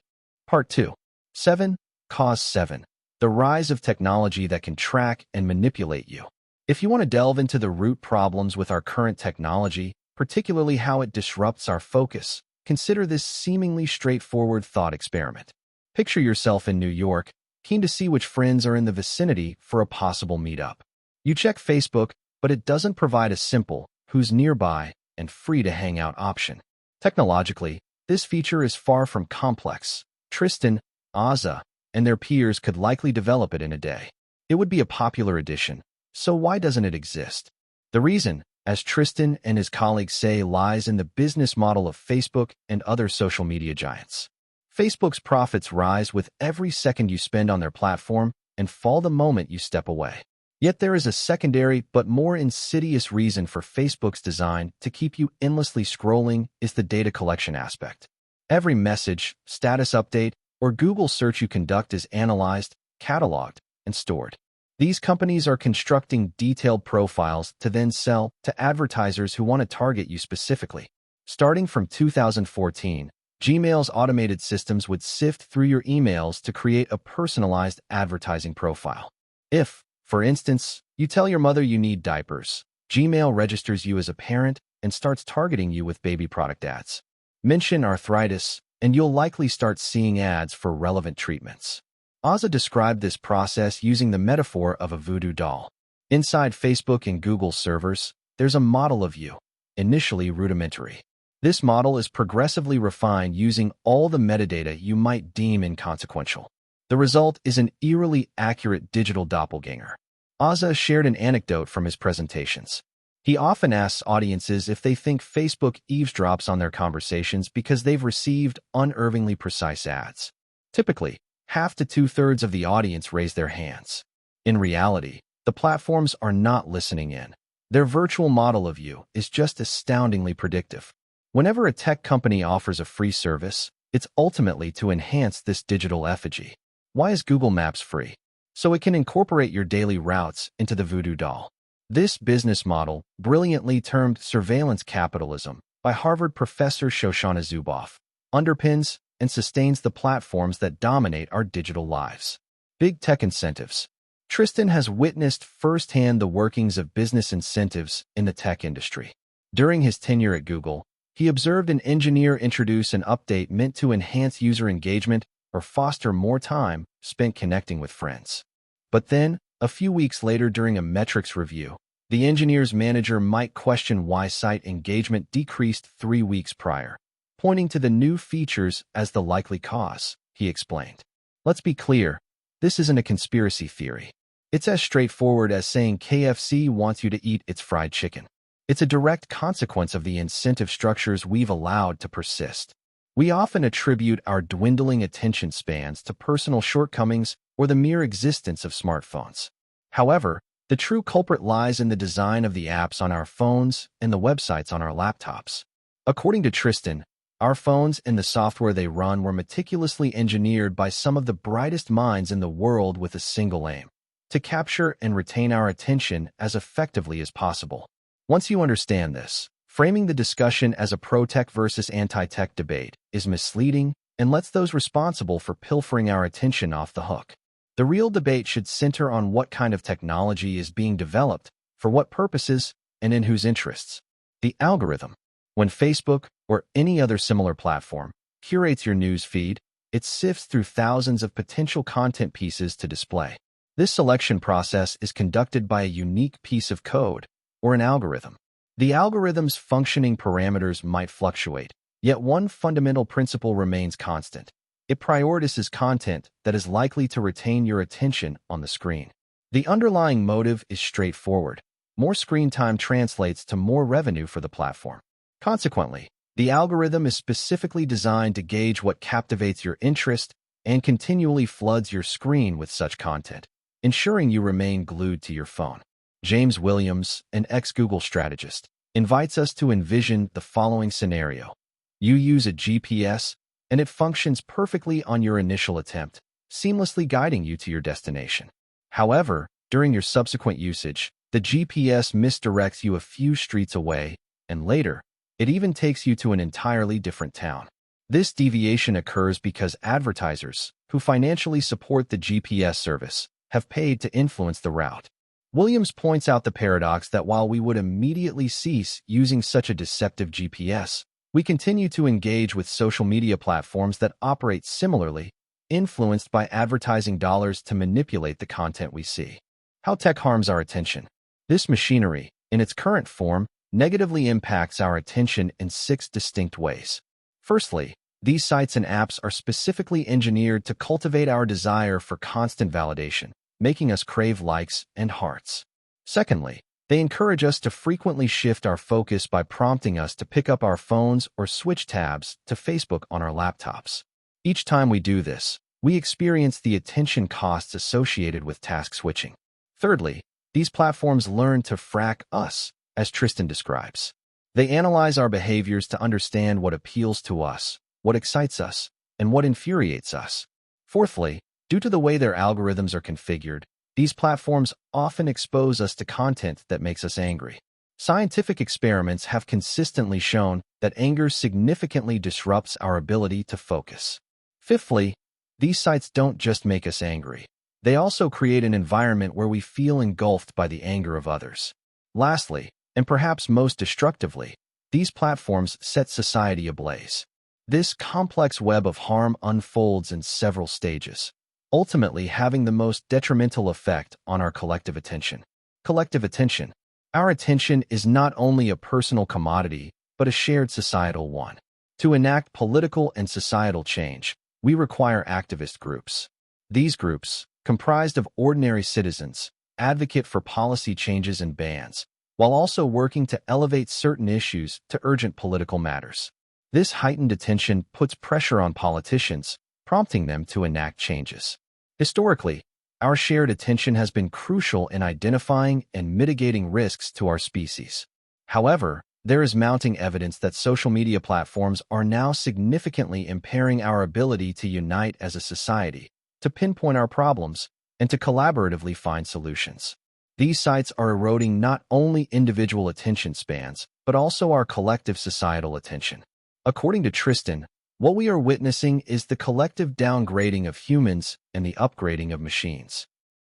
Part 2. 7. Cause 7. The rise of technology that can track and manipulate you. If you want to delve into the root problems with our current technology, particularly how it disrupts our focus, consider this seemingly straightforward thought experiment. Picture yourself in New York, keen to see which friends are in the vicinity for a possible meetup. You check Facebook, but it doesn't provide a simple, who's nearby, and free to hang out option. Technologically, this feature is far from complex. Tristan, Ozzy, and their peers could likely develop it in a day. It would be a popular addition, so why doesn't it exist? The reason, as Tristan and his colleagues say, lies in the business model of Facebook and other social media giants. Facebook's profits rise with every second you spend on their platform and fall the moment you step away. Yet there is a secondary but more insidious reason for Facebook's design to keep you endlessly scrolling is the data collection aspect. Every message, status update, or Google search you conduct is analyzed, cataloged, and stored. These companies are constructing detailed profiles to then sell to advertisers who want to target you specifically. Starting from 2014, Gmail's automated systems would sift through your emails to create a personalized advertising profile. If, for instance, you tell your mother you need diapers, Gmail registers you as a parent and starts targeting you with baby product ads. Mention arthritis, and you'll likely start seeing ads for relevant treatments. Oza described this process using the metaphor of a voodoo doll. Inside Facebook and Google servers, there's a model of you, initially rudimentary. This model is progressively refined using all the metadata you might deem inconsequential. The result is an eerily accurate digital doppelganger. Oza shared an anecdote from his presentations. He often asks audiences if they think Facebook eavesdrops on their conversations because they've received unervingly precise ads. Typically, half to two-thirds of the audience raise their hands. In reality, the platforms are not listening in. Their virtual model of you is just astoundingly predictive. Whenever a tech company offers a free service, it's ultimately to enhance this digital effigy. Why is Google Maps free? So it can incorporate your daily routes into the voodoo doll. This business model, brilliantly termed surveillance capitalism by Harvard professor Shoshana Zuboff, underpins and sustains the platforms that dominate our digital lives. Big tech incentives. Tristan has witnessed firsthand the workings of business incentives in the tech industry. During his tenure at Google, he observed an engineer introduce an update meant to enhance user engagement or foster more time spent connecting with friends. But then, a few weeks later during a metrics review, the engineer's manager might question why site engagement decreased 3 weeks prior. Pointing to the new features as the likely cause, he explained. Let's be clear, this isn't a conspiracy theory. It's as straightforward as saying KFC wants you to eat its fried chicken. It's a direct consequence of the incentive structures we've allowed to persist. We often attribute our dwindling attention spans to personal shortcomings or the mere existence of smartphones. However, the true culprit lies in the design of the apps on our phones and the websites on our laptops. According to Tristan, our phones and the software they run were meticulously engineered by some of the brightest minds in the world with a single aim: to capture and retain our attention as effectively as possible. Once you understand this, framing the discussion as a pro-tech versus anti-tech debate is misleading and lets those responsible for pilfering our attention off the hook. The real debate should center on what kind of technology is being developed, for what purposes, and in whose interests. The algorithm. When Facebook, or any other similar platform, curates your news feed, it sifts through thousands of potential content pieces to display. This selection process is conducted by a unique piece of code, or an algorithm. The algorithm's functioning parameters might fluctuate, yet one fundamental principle remains constant. It prioritizes content that is likely to retain your attention on the screen. The underlying motive is straightforward. More screen time translates to more revenue for the platform. Consequently, the algorithm is specifically designed to gauge what captivates your interest and continually floods your screen with such content, ensuring you remain glued to your phone. James Williams, an ex-Google strategist, invites us to envision the following scenario. You use a GPS, and it functions perfectly on your initial attempt, seamlessly guiding you to your destination. However, during your subsequent usage, the GPS misdirects you a few streets away, and later, it even takes you to an entirely different town. This deviation occurs because advertisers, who financially support the GPS service, have paid to influence the route. Williams points out the paradox that while we would immediately cease using such a deceptive GPS, we continue to engage with social media platforms that operate similarly, influenced by advertising dollars to manipulate the content we see. How tech harms our attention. This machinery, in its current form, negatively impacts our attention in 6 distinct ways. Firstly, these sites and apps are specifically engineered to cultivate our desire for constant validation, making us crave likes and hearts. Secondly, they encourage us to frequently shift our focus by prompting us to pick up our phones or switch tabs to Facebook on our laptops. Each time we do this, we experience the attention costs associated with task switching. Thirdly, these platforms learn to frack us, as Tristan describes. They analyze our behaviors to understand what appeals to us, what excites us, and what infuriates us. Fourthly, due to the way their algorithms are configured, these platforms often expose us to content that makes us angry. Scientific experiments have consistently shown that anger significantly disrupts our ability to focus. Fifthly, these sites don't just make us angry. They also create an environment where we feel engulfed by the anger of others. Lastly, and perhaps most destructively, these platforms set society ablaze. This complex web of harm unfolds in several stages, ultimately having the most detrimental effect on our collective attention. Collective attention. Our attention is not only a personal commodity, but a shared societal one. To enact political and societal change, we require activist groups. These groups, comprised of ordinary citizens, advocate for policy changes and bans, while also working to elevate certain issues to urgent political matters. This heightened attention puts pressure on politicians, prompting them to enact changes. Historically, our shared attention has been crucial in identifying and mitigating risks to our species. However, there is mounting evidence that social media platforms are now significantly impairing our ability to unite as a society, to pinpoint our problems, and to collaboratively find solutions. These sites are eroding not only individual attention spans, but also our collective societal attention. According to Tristan, what we are witnessing is the collective downgrading of humans and the upgrading of machines.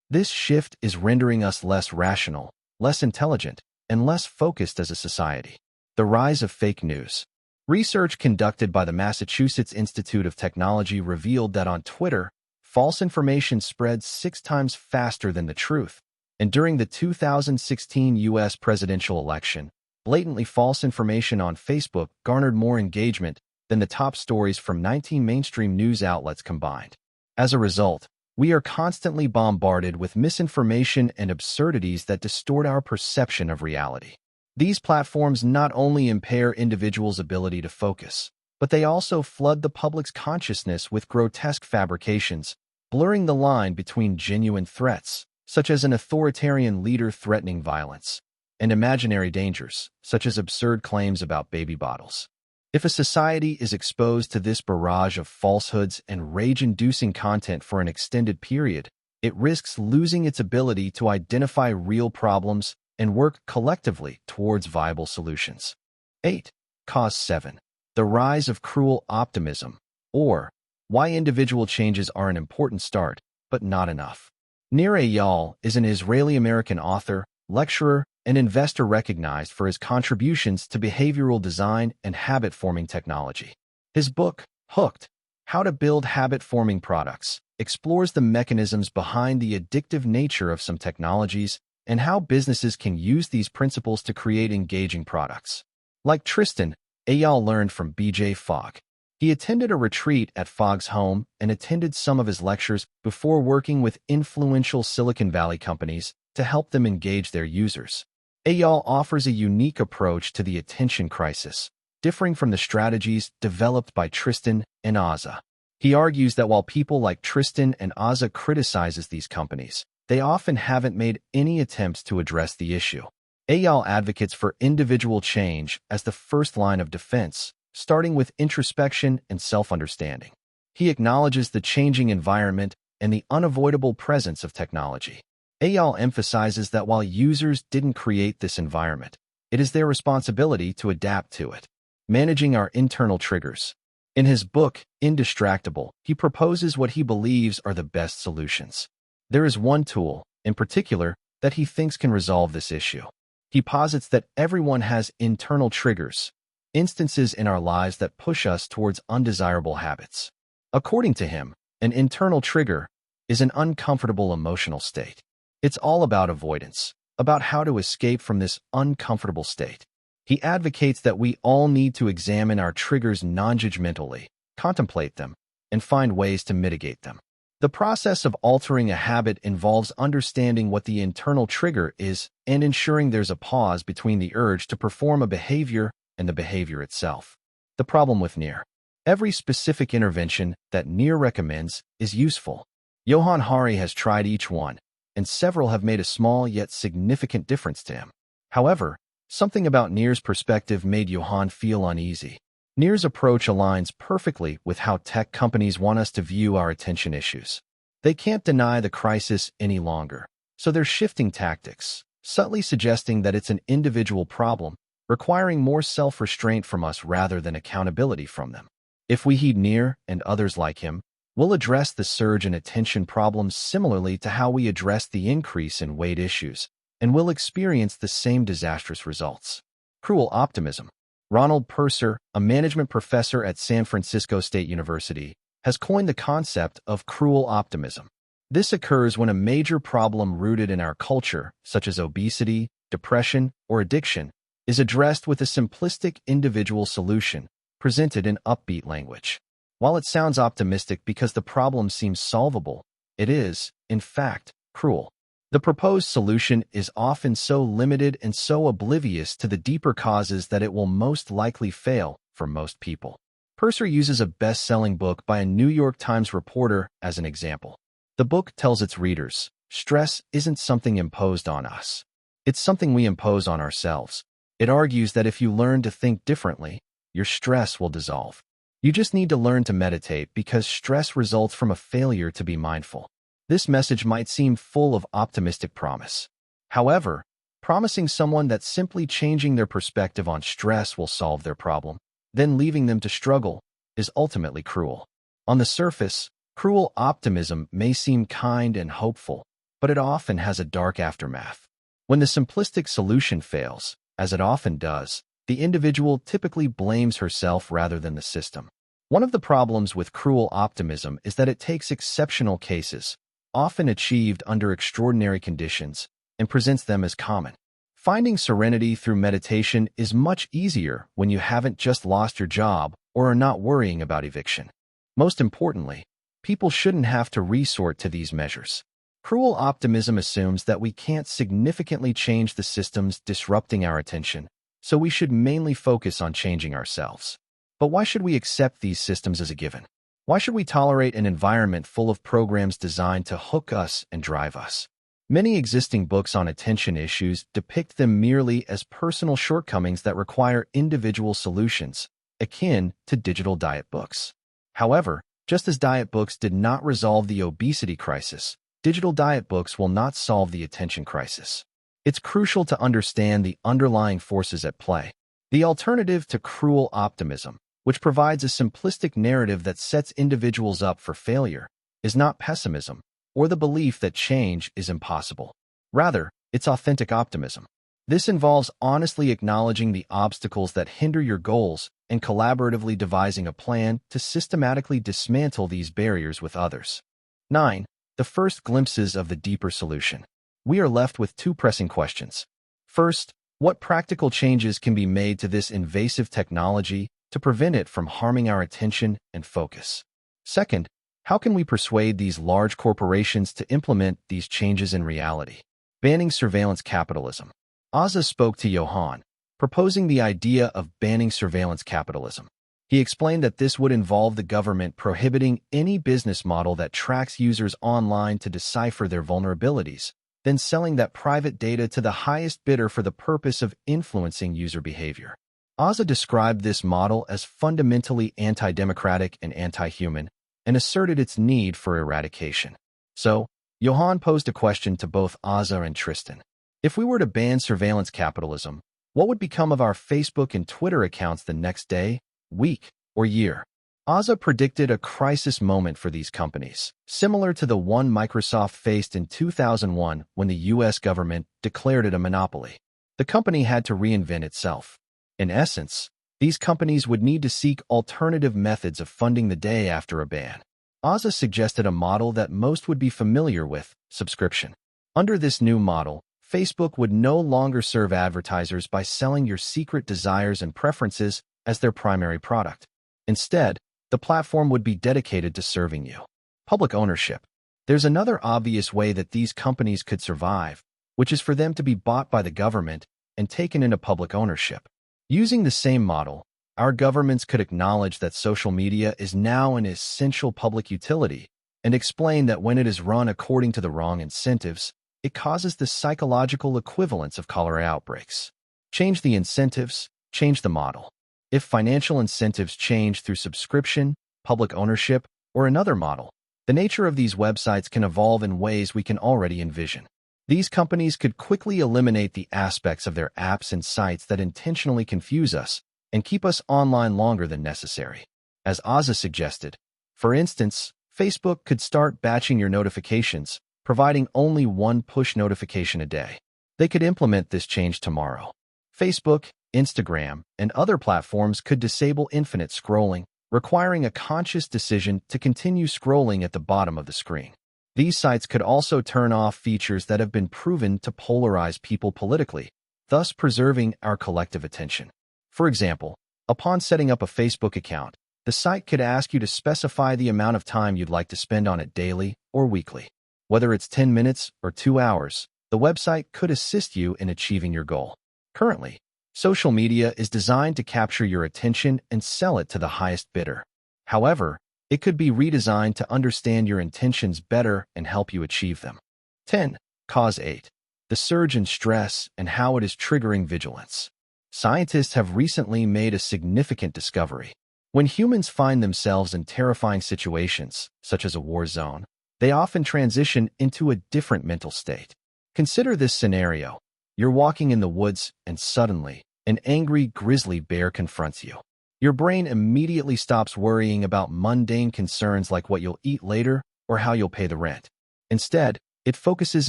This shift is rendering us less rational, less intelligent, and less focused as a society. The rise of fake news. Research conducted by the Massachusetts Institute of Technology revealed that on Twitter, false information spreads 6 times faster than the truth. And during the 2016 U.S. presidential election, blatantly false information on Facebook garnered more engagement than the top stories from 19 mainstream news outlets combined. As a result, we are constantly bombarded with misinformation and absurdities that distort our perception of reality. These platforms not only impair individuals' ability to focus, but they also flood the public's consciousness with grotesque fabrications, blurring the line between genuine threats, such as an authoritarian leader threatening violence, and imaginary dangers, such as absurd claims about baby bottles. If a society is exposed to this barrage of falsehoods and rage-inducing content for an extended period, it risks losing its ability to identify real problems and work collectively towards viable solutions. 8. Cause 7. The rise of cruel optimism, or why individual changes are an important start, but not enough. Nir Eyal is an Israeli-American author, lecturer, and investor recognized for his contributions to behavioral design and habit-forming technology. His book, Hooked: How to Build Habit-Forming Products, explores the mechanisms behind the addictive nature of some technologies and how businesses can use these principles to create engaging products. Like Tristan, Eyal learned from B.J. Fogg. He attended a retreat at Fogg's home and attended some of his lectures before working with influential Silicon Valley companies to help them engage their users. Eyal offers a unique approach to the attention crisis, differing from the strategies developed by Tristan and Aza. He argues that while people like Tristan and Aza criticizes these companies, they often haven't made any attempts to address the issue. Eyal advocates for individual change as the first line of defense, starting with introspection and self-understanding. He acknowledges the changing environment and the unavoidable presence of technology. Eyal emphasizes that while users didn't create this environment, it is their responsibility to adapt to it. Managing our internal triggers. In his book, Indistractable, he proposes what he believes are the best solutions. There is one tool, in particular, that he thinks can resolve this issue. He posits that everyone has internal triggers, instances in our lives that push us towards undesirable habits. According to him, an internal trigger is an uncomfortable emotional state. It's all about avoidance, about how to escape from this uncomfortable state. He advocates that we all need to examine our triggers non-judgmentally, contemplate them, and find ways to mitigate them. The process of altering a habit involves understanding what the internal trigger is and ensuring there's a pause between the urge to perform a behavior and the behavior itself. The problem with Nir. Every specific intervention that Nir recommends is useful. Johann has tried each one, and several have made a small yet significant difference to him. However, something about Nir's perspective made Johann feel uneasy. Nir's approach aligns perfectly with how tech companies want us to view our attention issues. They can't deny the crisis any longer, so they're shifting tactics, subtly suggesting that it's an individual problem, requiring more self-restraint from us rather than accountability from them. If we heed Nir and others like him, we'll address the surge in attention problems similarly to how we address the increase in weight issues, and we'll experience the same disastrous results. Cruel optimism. Ronald Purser, a management professor at San Francisco State University, has coined the concept of cruel optimism. This occurs when a major problem rooted in our culture, such as obesity, depression, or addiction, is addressed with a simplistic individual solution presented in upbeat language. While it sounds optimistic because the problem seems solvable, it is, in fact, cruel. The proposed solution is often so limited and so oblivious to the deeper causes that it will most likely fail for most people. Purser uses a best-selling book by a New York Times reporter as an example. The book tells its readers, stress isn't something imposed on us. It's something we impose on ourselves. It argues that if you learn to think differently, your stress will dissolve. You just need to learn to meditate because stress results from a failure to be mindful. This message might seem full of optimistic promise. However, promising someone that simply changing their perspective on stress will solve their problem, then leaving them to struggle, is ultimately cruel. On the surface, cruel optimism may seem kind and hopeful, but it often has a dark aftermath. When the simplistic solution fails, as it often does, the individual typically blames herself rather than the system. One of the problems with cruel optimism is that it takes exceptional cases, often achieved under extraordinary conditions, and presents them as common. Finding serenity through meditation is much easier when you haven't just lost your job or are not worrying about eviction. Most importantly, people shouldn't have to resort to these measures. Cruel optimism assumes that we can't significantly change the systems disrupting our attention, so we should mainly focus on changing ourselves. But why should we accept these systems as a given? Why should we tolerate an environment full of programs designed to hook us and drive us? Many existing books on attention issues depict them merely as personal shortcomings that require individual solutions, akin to digital diet books. However, just as diet books did not resolve the obesity crisis, digital diet books will not solve the attention crisis. It's crucial to understand the underlying forces at play. The alternative to cruel optimism, which provides a simplistic narrative that sets individuals up for failure, is not pessimism or the belief that change is impossible. Rather, it's authentic optimism. This involves honestly acknowledging the obstacles that hinder your goals and collaboratively devising a plan to systematically dismantle these barriers with others. 9. The first glimpses of the deeper solution. We are left with two pressing questions. First, what practical changes can be made to this invasive technology to prevent it from harming our attention and focus? Second, how can we persuade these large corporations to implement these changes in reality? Banning surveillance capitalism. Oza spoke to Johann, proposing the idea of banning surveillance capitalism. He explained that this would involve the government prohibiting any business model that tracks users online to decipher their vulnerabilities, then selling that private data to the highest bidder for the purpose of influencing user behavior. Oza described this model as fundamentally anti-democratic and anti-human, and asserted its need for eradication. So, Johann posed a question to both Oza and Tristan. If we were to ban surveillance capitalism, what would become of our Facebook and Twitter accounts the next day, week, or year? Oza predicted a crisis moment for these companies, similar to the one Microsoft faced in 2001 when the U.S. government declared it a monopoly. The company had to reinvent itself. In essence, these companies would need to seek alternative methods of funding the day after a ban. Oza suggested a model that most would be familiar with: subscription. Under this new model, Facebook would no longer serve advertisers by selling your secret desires and preferences as their primary product. Instead, the platform would be dedicated to serving you. Public ownership. There's another obvious way that these companies could survive, which is for them to be bought by the government and taken into public ownership. Using the same model, our governments could acknowledge that social media is now an essential public utility and explain that when it is run according to the wrong incentives, it causes the psychological equivalence of cholera outbreaks. Change the incentives, change the model. if financial incentives change through subscription, public ownership, or another model, the nature of these websites can evolve in ways we can already envision. These companies could quickly eliminate the aspects of their apps and sites that intentionally confuse us and keep us online longer than necessary. As Oza suggested, for instance, Facebook could start batching your notifications, providing only one push notification a day. They could implement this change tomorrow. Facebook, Instagram, and other platforms could disable infinite scrolling, requiring a conscious decision to continue scrolling at the bottom of the screen. These sites could also turn off features that have been proven to polarize people politically, thus preserving our collective attention. For example, upon setting up a Facebook account, the site could ask you to specify the amount of time you'd like to spend on it daily or weekly. Whether it's 10 minutes or 2 hours, the website could assist you in achieving your goal. Currently, social media is designed to capture your attention and sell it to the highest bidder. However, it could be redesigned to understand your intentions better and help you achieve them. 10. Cause 8. The surge in stress and how it is triggering vigilance. Scientists have recently made a significant discovery. When humans find themselves in terrifying situations, such as a war zone, they often transition into a different mental state. Consider this scenario. You're walking in the woods and suddenly, an angry grizzly bear confronts you. Your brain immediately stops worrying about mundane concerns like what you'll eat later or how you'll pay the rent. Instead, it focuses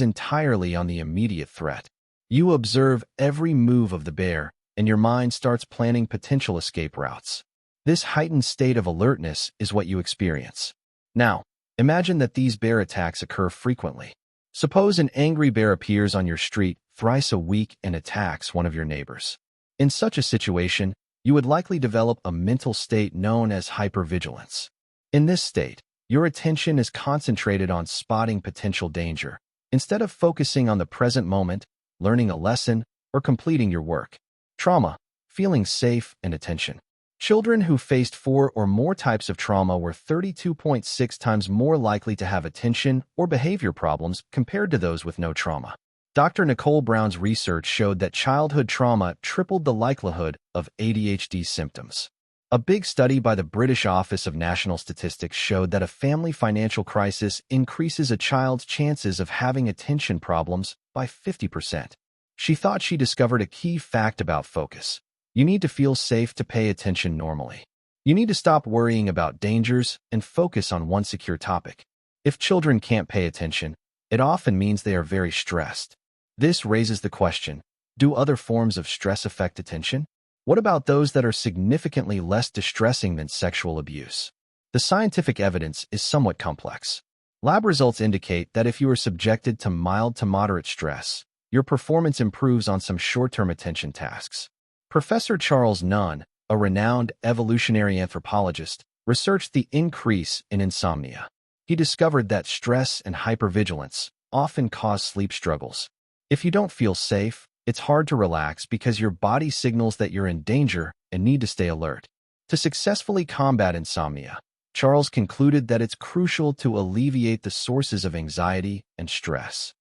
entirely on the immediate threat. You observe every move of the bear, and your mind starts planning potential escape routes. This heightened state of alertness is what you experience. Now, imagine that these bear attacks occur frequently. Suppose an angry bear appears on your street thrice a week and attacks one of your neighbors. In such a situation, you would likely develop a mental state known as hypervigilance. In this state, your attention is concentrated on spotting potential danger, instead of focusing on the present moment, learning a lesson, or completing your work. Trauma, feeling safe, and attention. Children who faced 4 or more types of trauma were 32.6 times more likely to have attention or behavior problems compared to those with no trauma. Dr. Nicole Brown's research showed that childhood trauma tripled the likelihood of ADHD symptoms. A big study by the British Office of National Statistics showed that a family financial crisis increases a child's chances of having attention problems by 50%. She thought she discovered a key fact about focus. You need to feel safe to pay attention normally. You need to stop worrying about dangers and focus on one secure topic. If children can't pay attention, it often means they are very stressed. This raises the question, do other forms of stress affect attention? What about those that are significantly less distressing than sexual abuse? The scientific evidence is somewhat complex. Lab results indicate that if you are subjected to mild to moderate stress, your performance improves on some short-term attention tasks. Professor Charles Nunn, a renowned evolutionary anthropologist, researched the increase in insomnia. He discovered that stress and hypervigilance often cause sleep struggles. If you don't feel safe, it's hard to relax because your body signals that you're in danger and need to stay alert. To successfully combat insomnia, Charles concluded that it's crucial to alleviate the sources of anxiety and stress.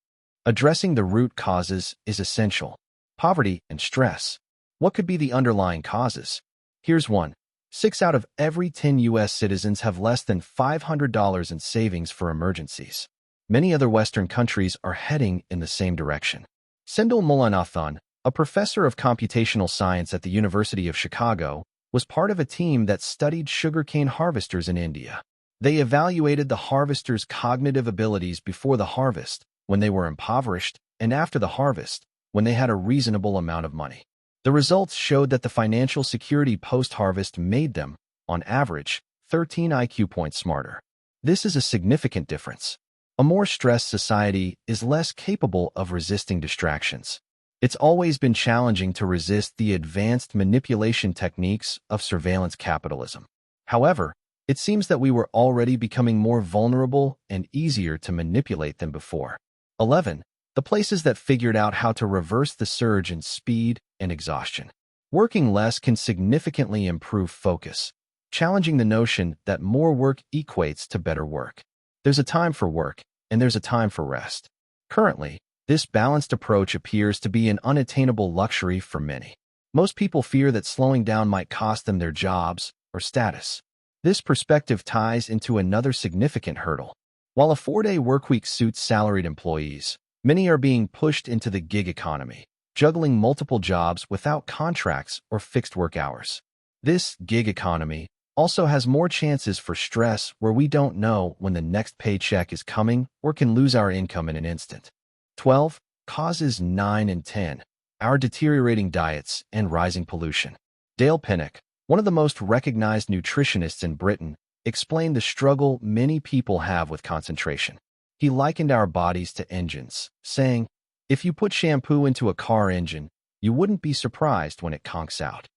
Addressing the root causes is essential. Poverty and stress. What could be the underlying causes? Here's one. 6 out of every 10 U.S. citizens have less than $500 in savings for emergencies. Many other Western countries are heading in the same direction. Sendil Mullainathan, a professor of computational science at the University of Chicago, was part of a team that studied sugarcane harvesters in India. They evaluated the harvesters' cognitive abilities before the harvest, when they were impoverished, and after the harvest, when they had a reasonable amount of money. The results showed that the financial security post-harvest made them, on average, 13 IQ points smarter. This is a significant difference. A more stressed society is less capable of resisting distractions. It's always been challenging to resist the advanced manipulation techniques of surveillance capitalism. However, it seems that we were already becoming more vulnerable and easier to manipulate than before. 11. The places that figured out how to reverse the surge in speed and exhaustion. Working less can significantly improve focus, challenging the notion that more work equates to better work. There's a time for work, and there's a time for rest. Currently, this balanced approach appears to be an unattainable luxury for many. Most people fear that slowing down might cost them their jobs or status. This perspective ties into another significant hurdle. While a 4-day workweek suits salaried employees, many are being pushed into the gig economy, juggling multiple jobs without contracts or fixed work hours. This gig economy also has more chances for stress, where we don't know when the next paycheck is coming or can lose our income in an instant. 12. Causes 9 and 10. Our deteriorating diets and rising pollution. Dale Pinnock, one of the most recognized nutritionists in Britain, explained the struggle many people have with concentration. He likened our bodies to engines, saying, "If you put shampoo into a car engine, you wouldn't be surprised when it conks out."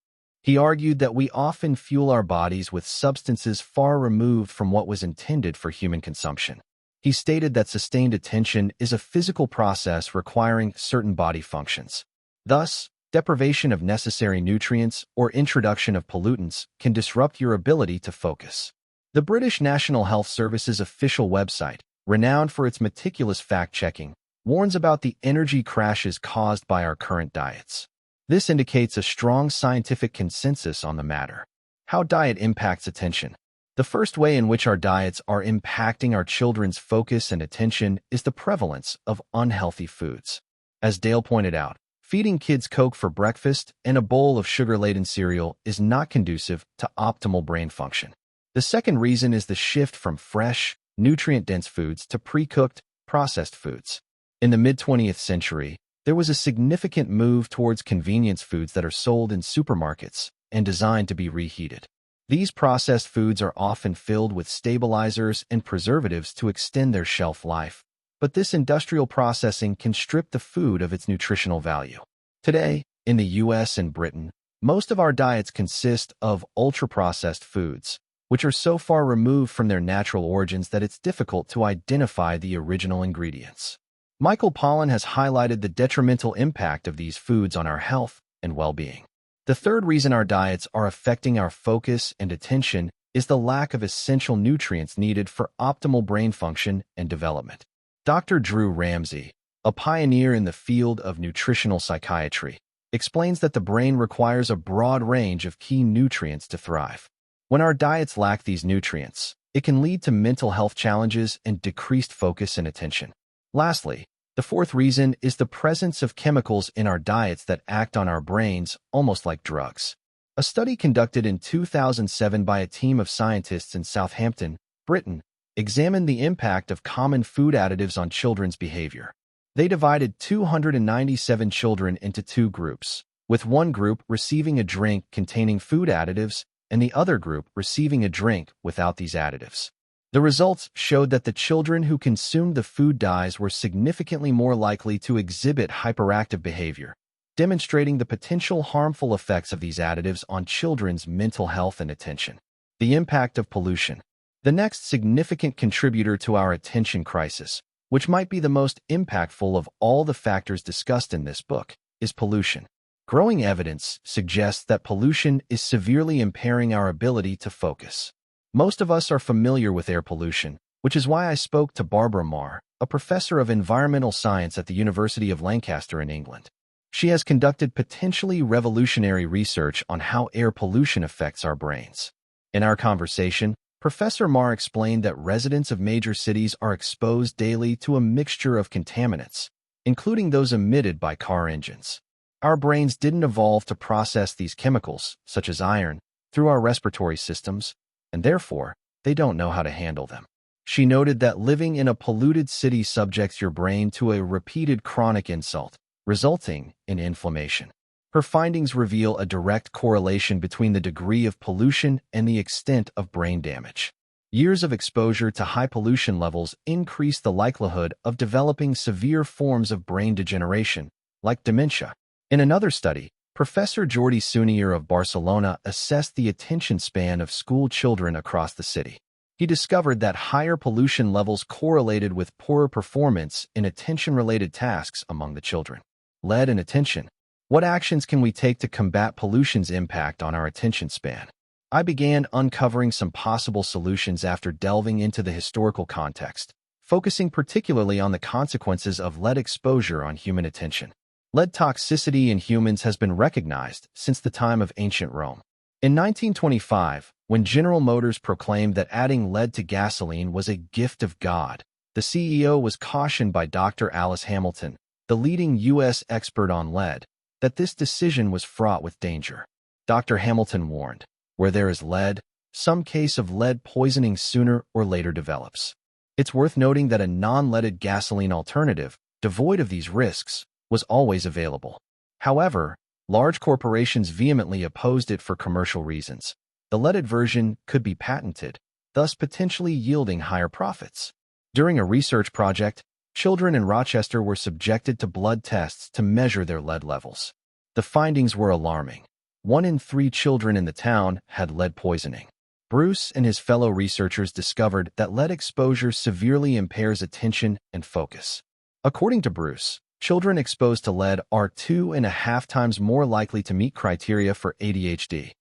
He argued that we often fuel our bodies with substances far removed from what was intended for human consumption. He stated that sustained attention is a physical process requiring certain body functions. Thus, deprivation of necessary nutrients or introduction of pollutants can disrupt your ability to focus. The British National Health Service's official website, renowned for its meticulous fact-checking, warns about the energy crashes caused by our current diets. This indicates a strong scientific consensus on the matter. How diet impacts attention. The first way in which our diets are impacting our children's focus and attention is the prevalence of unhealthy foods. As Dale pointed out, feeding kids Coke for breakfast and a bowl of sugar-laden cereal is not conducive to optimal brain function. The second reason is the shift from fresh, nutrient-dense foods to pre-cooked, processed foods. In the mid-20th century, there was a significant move towards convenience foods that are sold in supermarkets and designed to be reheated. These processed foods are often filled with stabilizers and preservatives to extend their shelf life, but this industrial processing can strip the food of its nutritional value. Today, in the US and Britain, most of our diets consist of ultra-processed foods, which are so far removed from their natural origins that it's difficult to identify the original ingredients. Michael Pollan has highlighted the detrimental impact of these foods on our health and well-being. The third reason our diets are affecting our focus and attention is the lack of essential nutrients needed for optimal brain function and development. Dr. Drew Ramsey, a pioneer in the field of nutritional psychiatry, explains that the brain requires a broad range of key nutrients to thrive. When our diets lack these nutrients, it can lead to mental health challenges and decreased focus and attention. Lastly, the fourth reason is the presence of chemicals in our diets that act on our brains almost like drugs. A study conducted in 2007 by a team of scientists in Southampton, Britain, examined the impact of common food additives on children's behavior. They divided 297 children into two groups, with one group receiving a drink containing food additives and the other group receiving a drink without these additives. The results showed that the children who consumed the food dyes were significantly more likely to exhibit hyperactive behavior, demonstrating the potential harmful effects of these additives on children's mental health and attention. The impact of pollution. The next significant contributor to our attention crisis, which might be the most impactful of all the factors discussed in this book, is pollution. Growing evidence suggests that pollution is severely impairing our ability to focus. Most of us are familiar with air pollution, which is why I spoke to Barbara Marr, a professor of environmental science at the University of Lancaster in England. She has conducted potentially revolutionary research on how air pollution affects our brains. In our conversation, Professor Marr explained that residents of major cities are exposed daily to a mixture of contaminants, including those emitted by car engines. Our brains didn't evolve to process these chemicals, such as iron, through our respiratory systems, and therefore, they don't know how to handle them. She noted that living in a polluted city subjects your brain to a repeated chronic insult, resulting in inflammation. Her findings reveal a direct correlation between the degree of pollution and the extent of brain damage. Years of exposure to high pollution levels increase the likelihood of developing severe forms of brain degeneration, like dementia. In another study, Professor Jordi Sunyer of Barcelona assessed the attention span of school children across the city. He discovered that higher pollution levels correlated with poorer performance in attention-related tasks among the children. Lead and attention. What actions can we take to combat pollution's impact on our attention span? I began uncovering some possible solutions after delving into the historical context, focusing particularly on the consequences of lead exposure on human attention. Lead toxicity in humans has been recognized since the time of ancient Rome. In 1925, when General Motors proclaimed that adding lead to gasoline was a gift of God, the CEO was cautioned by Dr. Alice Hamilton, the leading U.S. expert on lead, that this decision was fraught with danger. Dr. Hamilton warned, "Where there is lead, some case of lead poisoning sooner or later develops." It's worth noting that a non-leaded gasoline alternative, devoid of these risks, was always available. However, large corporations vehemently opposed it for commercial reasons. The leaded version could be patented, thus potentially yielding higher profits. During a research project, children in Rochester were subjected to blood tests to measure their lead levels. The findings were alarming. 1 in 3 children in the town had lead poisoning. Bruce and his fellow researchers discovered that lead exposure severely impairs attention and focus. According to Bruce, children exposed to lead are 2.5 times more likely to meet criteria for ADHD.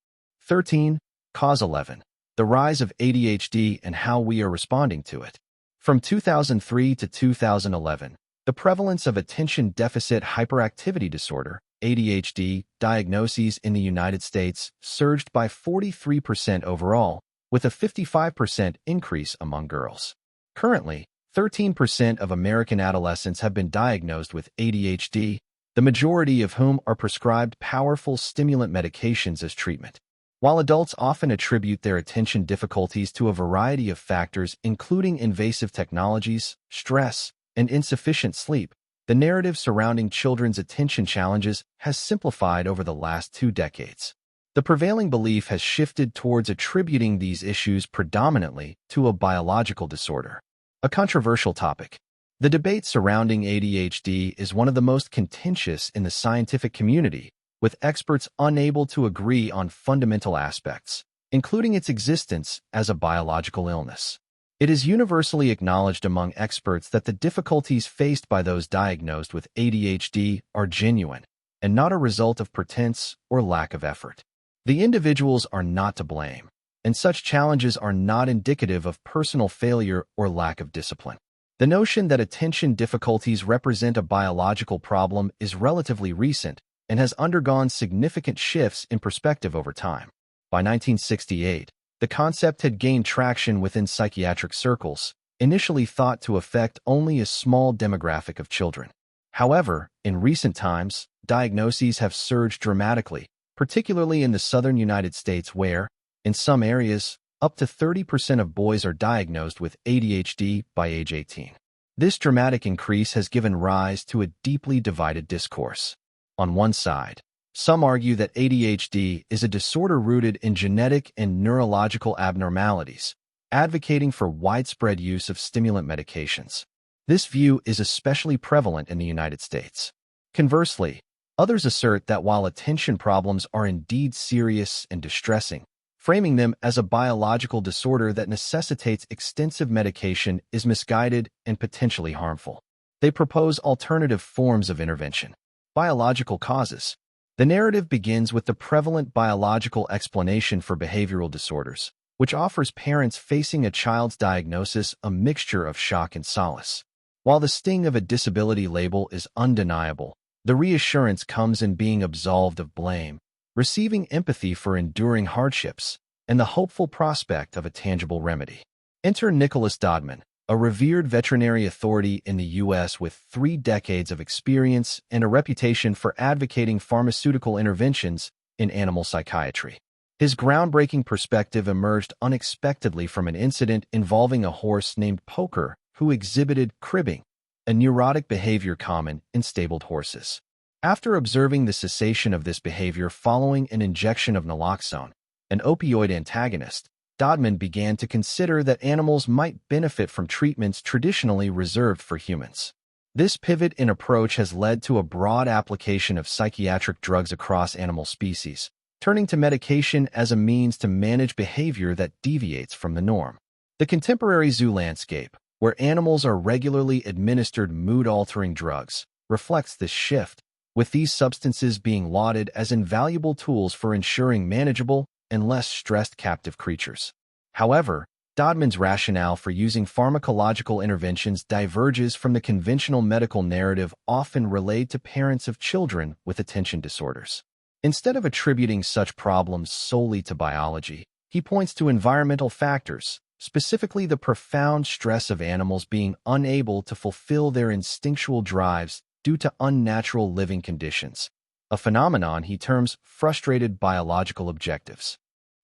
13. Cause 11. The rise of ADHD and how we are responding to it. From 2003 to 2011, the prevalence of attention deficit hyperactivity disorder, ADHD, diagnoses in the United States surged by 43% overall, with a 55% increase among girls. Currently, 13% of American adolescents have been diagnosed with ADHD, the majority of whom are prescribed powerful stimulant medications as treatment. While adults often attribute their attention difficulties to a variety of factors, including invasive technologies, stress, and insufficient sleep, the narrative surrounding children's attention challenges has simplified over the last 2 decades. The prevailing belief has shifted towards attributing these issues predominantly to a biological disorder. A controversial topic. The debate surrounding ADHD is one of the most contentious in the scientific community, with experts unable to agree on fundamental aspects, including its existence as a biological illness. It is universally acknowledged among experts that the difficulties faced by those diagnosed with ADHD are genuine and not a result of pretense or lack of effort. The individuals are not to blame, and such challenges are not indicative of personal failure or lack of discipline. The notion that attention difficulties represent a biological problem is relatively recent and has undergone significant shifts in perspective over time. By 1968, the concept had gained traction within psychiatric circles, initially thought to affect only a small demographic of children. However, in recent times, diagnoses have surged dramatically, particularly in the southern United States where, in some areas, up to 30% of boys are diagnosed with ADHD by age 18. This dramatic increase has given rise to a deeply divided discourse. On one side, some argue that ADHD is a disorder rooted in genetic and neurological abnormalities, advocating for widespread use of stimulant medications. This view is especially prevalent in the United States. Conversely, others assert that while attention problems are indeed serious and distressing, framing them as a biological disorder that necessitates extensive medication is misguided and potentially harmful. They propose alternative forms of intervention. Biological causes. The narrative begins with the prevalent biological explanation for behavioral disorders, which offers parents facing a child's diagnosis a mixture of shock and solace. While the sting of a disability label is undeniable, the reassurance comes in being absolved of blame, receiving empathy for enduring hardships, and the hopeful prospect of a tangible remedy. Enter Nicholas Dodman, a revered veterinary authority in the U.S. with 3 decades of experience and a reputation for advocating pharmaceutical interventions in animal psychiatry. His groundbreaking perspective emerged unexpectedly from an incident involving a horse named Poker who exhibited cribbing, a neurotic behavior common in stabled horses. After observing the cessation of this behavior following an injection of naloxone, an opioid antagonist, Dodman began to consider that animals might benefit from treatments traditionally reserved for humans. This pivot in approach has led to a broad application of psychiatric drugs across animal species, turning to medication as a means to manage behavior that deviates from the norm. The contemporary zoo landscape, where animals are regularly administered mood-altering drugs, reflects this shift, with these substances being lauded as invaluable tools for ensuring manageable and less stressed captive creatures. However, Dodman's rationale for using pharmacological interventions diverges from the conventional medical narrative often relayed to parents of children with attention disorders. Instead of attributing such problems solely to biology, he points to environmental factors, specifically the profound stress of animals being unable to fulfill their instinctual drives due to unnatural living conditions, a phenomenon he terms frustrated biological objectives.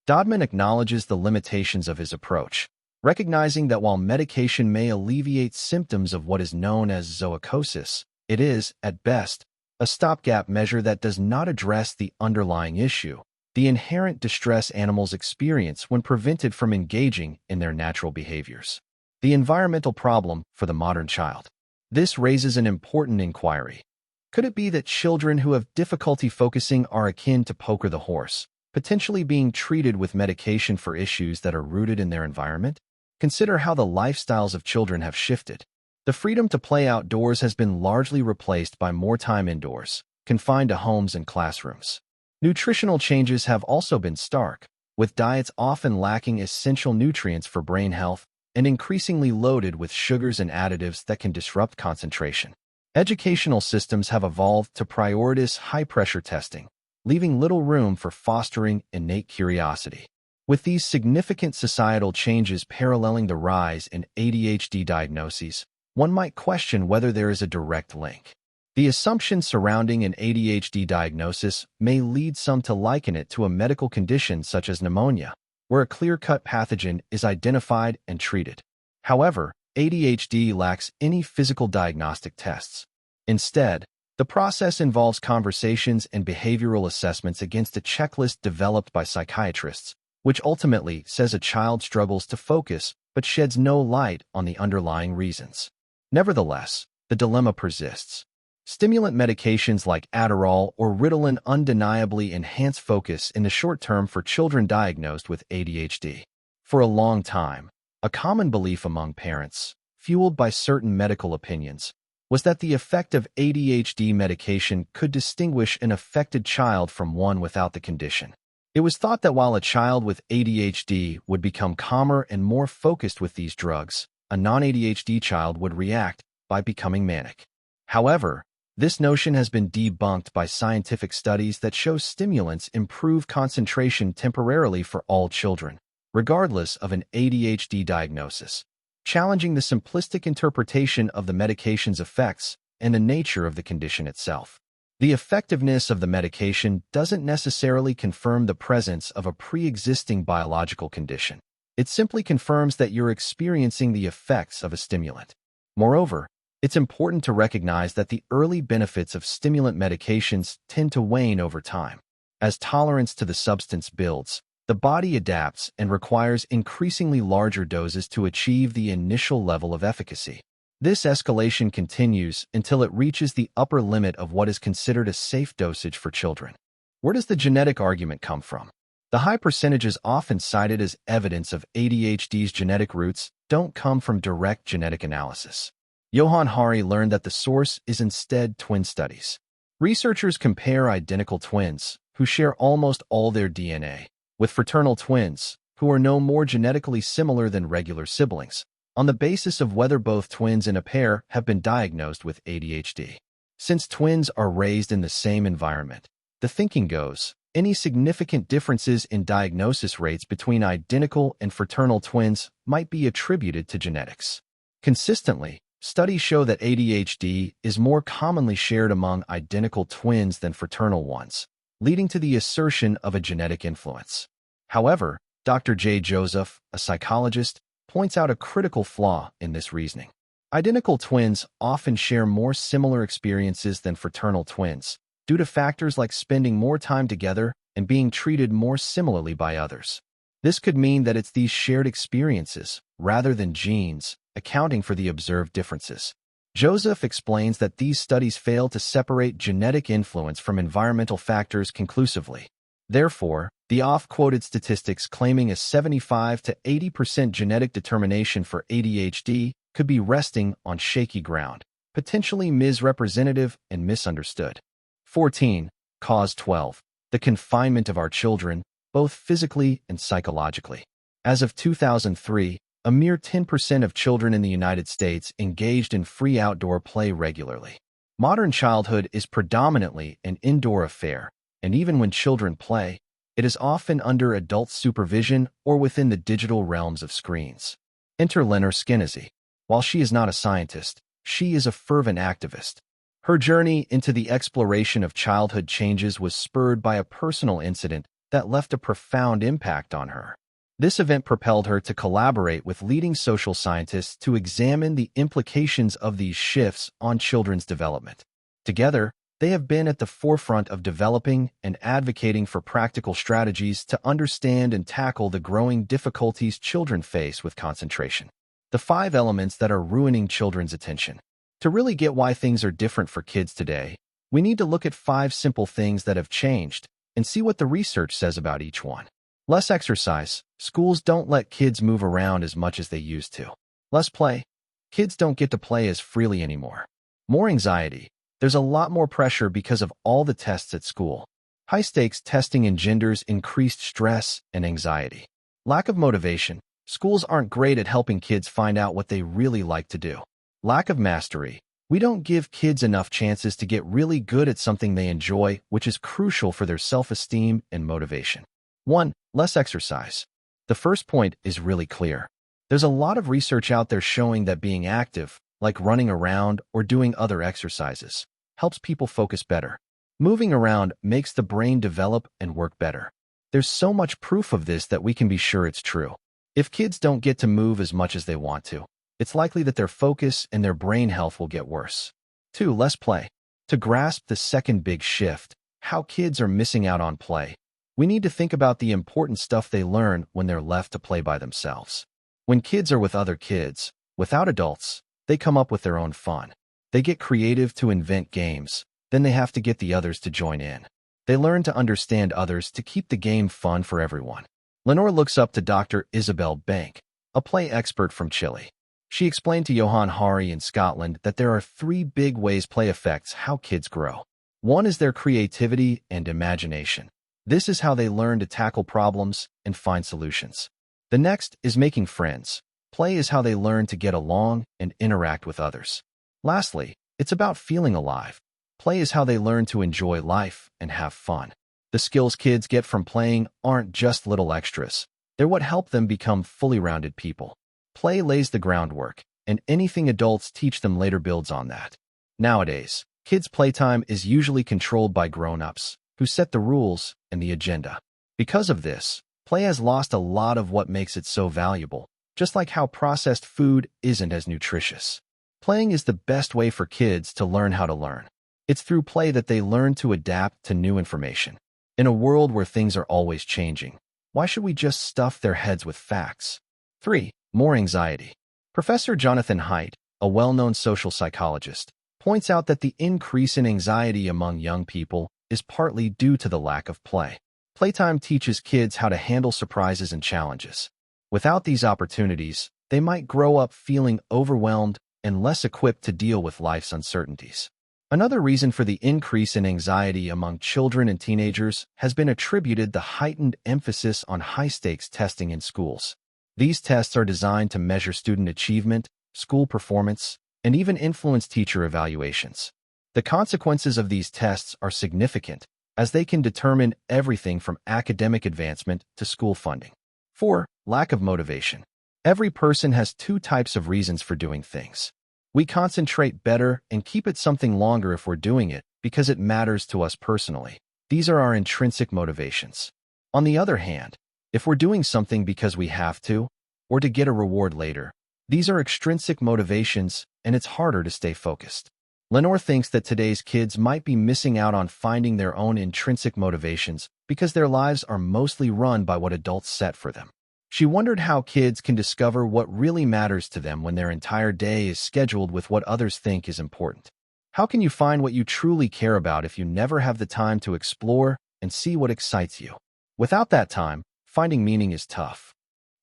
Dodman acknowledges the limitations of his approach, recognizing that while medication may alleviate symptoms of what is known as zoochosis, it is, at best, a stopgap measure that does not address the underlying issue, the inherent distress animals experience when prevented from engaging in their natural behaviors. The environmental problem for the modern child. This raises an important inquiry. Could it be that children who have difficulty focusing are akin to Poker the horse, potentially being treated with medication for issues that are rooted in their environment? Consider how the lifestyles of children have shifted. The freedom to play outdoors has been largely replaced by more time indoors, confined to homes and classrooms. Nutritional changes have also been stark, with diets often lacking essential nutrients for brain health and increasingly loaded with sugars and additives that can disrupt concentration. Educational systems have evolved to prioritize high-pressure testing, leaving little room for fostering innate curiosity. With these significant societal changes paralleling the rise in ADHD diagnoses, one might question whether there is a direct link. The assumption surrounding an ADHD diagnosis may lead some to liken it to a medical condition such as pneumonia, where a clear-cut pathogen is identified and treated. However, ADHD lacks any physical diagnostic tests. Instead, the process involves conversations and behavioral assessments against a checklist developed by psychiatrists, which ultimately says a child struggles to focus but sheds no light on the underlying reasons. Nevertheless, the dilemma persists. Stimulant medications like Adderall or Ritalin undeniably enhance focus in the short term for children diagnosed with ADHD. For a long time, a common belief among parents, fueled by certain medical opinions, was that the effect of ADHD medication could distinguish an affected child from one without the condition. It was thought that while a child with ADHD would become calmer and more focused with these drugs, a non-ADHD child would react by becoming manic. However, this notion has been debunked by scientific studies that show stimulants improve concentration temporarily for all children, regardless of an ADHD diagnosis, challenging the simplistic interpretation of the medication's effects and the nature of the condition itself. The effectiveness of the medication doesn't necessarily confirm the presence of a pre-existing biological condition. It simply confirms that you're experiencing the effects of a stimulant. Moreover, it's important to recognize that the early benefits of stimulant medications tend to wane over time. As tolerance to the substance builds, the body adapts and requires increasingly larger doses to achieve the initial level of efficacy. This escalation continues until it reaches the upper limit of what is considered a safe dosage for children. Where does the genetic argument come from? The high percentages often cited as evidence of ADHD's genetic roots don't come from direct genetic analysis. Johann learned that the source is instead twin studies. Researchers compare identical twins, who share almost all their DNA, with fraternal twins, who are no more genetically similar than regular siblings, on the basis of whether both twins in a pair have been diagnosed with ADHD. Since twins are raised in the same environment, the thinking goes, any significant differences in diagnosis rates between identical and fraternal twins might be attributed to genetics. Consistently, studies show that ADHD is more commonly shared among identical twins than fraternal ones, leading to the assertion of a genetic influence. However, Dr. J. Joseph, a psychologist, points out a critical flaw in this reasoning. Identical twins often share more similar experiences than fraternal twins, due to factors like spending more time together and being treated more similarly by others. This could mean that it's these shared experiences, rather than genes, accounting for the observed differences. Joseph explains that these studies fail to separate genetic influence from environmental factors conclusively. Therefore, the oft-quoted statistics claiming a 75 to 80% genetic determination for ADHD could be resting on shaky ground, potentially misrepresentative and misunderstood. 14. Cause 12. The confinement of our children, both physically and psychologically. As of 2003, a mere 10% of children in the United States engaged in free outdoor play regularly. Modern childhood is predominantly an indoor affair, and even when children play, it is often under adult supervision or within the digital realms of screens. Enter Lenore Skenazy. While she is not a scientist, she is a fervent activist. Her journey into the exploration of childhood changes was spurred by a personal incident that left a profound impact on her. This event propelled her to collaborate with leading social scientists to examine the implications of these shifts on children's development. Together, they have been at the forefront of developing and advocating for practical strategies to understand and tackle the growing difficulties children face with concentration. The 5 elements that are ruining children's attention. To really get why things are different for kids today, we need to look at 5 simple things that have changed and see what the research says about each one. Less exercise. Schools don't let kids move around as much as they used to. Less play. Kids don't get to play as freely anymore. More anxiety. There's a lot more pressure because of all the tests at school. High-stakes testing engenders increased stress and anxiety. Lack of motivation. Schools aren't great at helping kids find out what they really like to do. Lack of mastery. We don't give kids enough chances to get really good at something they enjoy, which is crucial for their self-esteem and motivation. 1. Less exercise. The first point is really clear. There's a lot of research out there showing that being active, like running around or doing other exercises, helps people focus better. Moving around makes the brain develop and work better. There's so much proof of this that we can be sure it's true. If kids don't get to move as much as they want to, it's likely that their focus and their brain health will get worse. 2. Less play. To grasp the second big shift, how kids are missing out on play, we need to think about the important stuff they learn when they're left to play by themselves. When kids are with other kids, without adults, they come up with their own fun. They get creative to invent games, then they have to get the others to join in. They learn to understand others to keep the game fun for everyone. Lenore looks up to Dr. Isabel Bank, a play expert from Chile. She explained to Johann in Scotland that there are 3 big ways play affects how kids grow. 1 is their creativity and imagination. This is how they learn to tackle problems and find solutions. The next is making friends. Play is how they learn to get along and interact with others. Lastly, it's about feeling alive. Play is how they learn to enjoy life and have fun. The skills kids get from playing aren't just little extras. They're what help them become fully rounded people. Play lays the groundwork, and anything adults teach them later builds on that. Nowadays, kids' playtime is usually controlled by grown-ups, who set the rules and the agenda. Because of this, play has lost a lot of what makes it so valuable, just like how processed food isn't as nutritious. Playing is the best way for kids to learn how to learn. It's through play that they learn to adapt to new information. In a world where things are always changing, why should we just stuff their heads with facts? 3. More anxiety. Professor Jonathan Haidt, a well-known social psychologist, points out that the increase in anxiety among young people is partly due to the lack of play. Playtime teaches kids how to handle surprises and challenges. Without these opportunities, they might grow up feeling overwhelmed and less equipped to deal with life's uncertainties. Another reason for the increase in anxiety among children and teenagers has been attributed the heightened emphasis on high-stakes testing in schools. These tests are designed to measure student achievement, school performance, and even influence teacher evaluations. The consequences of these tests are significant, as they can determine everything from academic advancement to school funding. 4. Lack of motivation. Every person has 2 types of reasons for doing things. We concentrate better and keep it something longer if we're doing it because it matters to us personally. These are our intrinsic motivations. On the other hand, if we're doing something because we have to, or to get a reward later, these are extrinsic motivations, and it's harder to stay focused. Lenore thinks that today's kids might be missing out on finding their own intrinsic motivations because their lives are mostly run by what adults set for them. She wondered how kids can discover what really matters to them when their entire day is scheduled with what others think is important. How can you find what you truly care about if you never have the time to explore and see what excites you? Without that time, finding meaning is tough.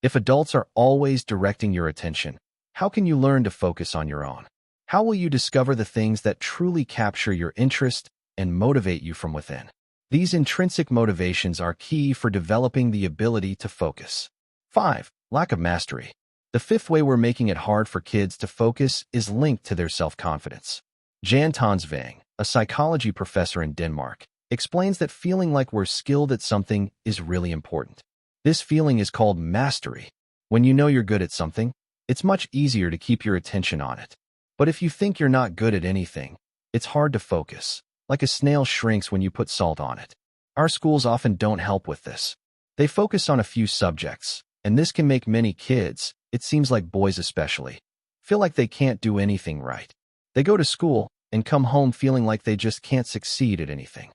If adults are always directing your attention, how can you learn to focus on your own? How will you discover the things that truly capture your interest and motivate you from within? These intrinsic motivations are key for developing the ability to focus. 5. Lack of mastery. The fifth way we're making it hard for kids to focus is linked to their self-confidence. Jan Tonsvang, a psychology professor in Denmark, explains that feeling like we're skilled at something is really important. This feeling is called mastery. When you know you're good at something, it's much easier to keep your attention on it. But if you think you're not good at anything, it's hard to focus, like a snail shrinks when you put salt on it. Our schools often don't help with this. They focus on a few subjects, and this can make many kids, it seems like boys especially, feel like they can't do anything right. They go to school and come home feeling like they just can't succeed at anything.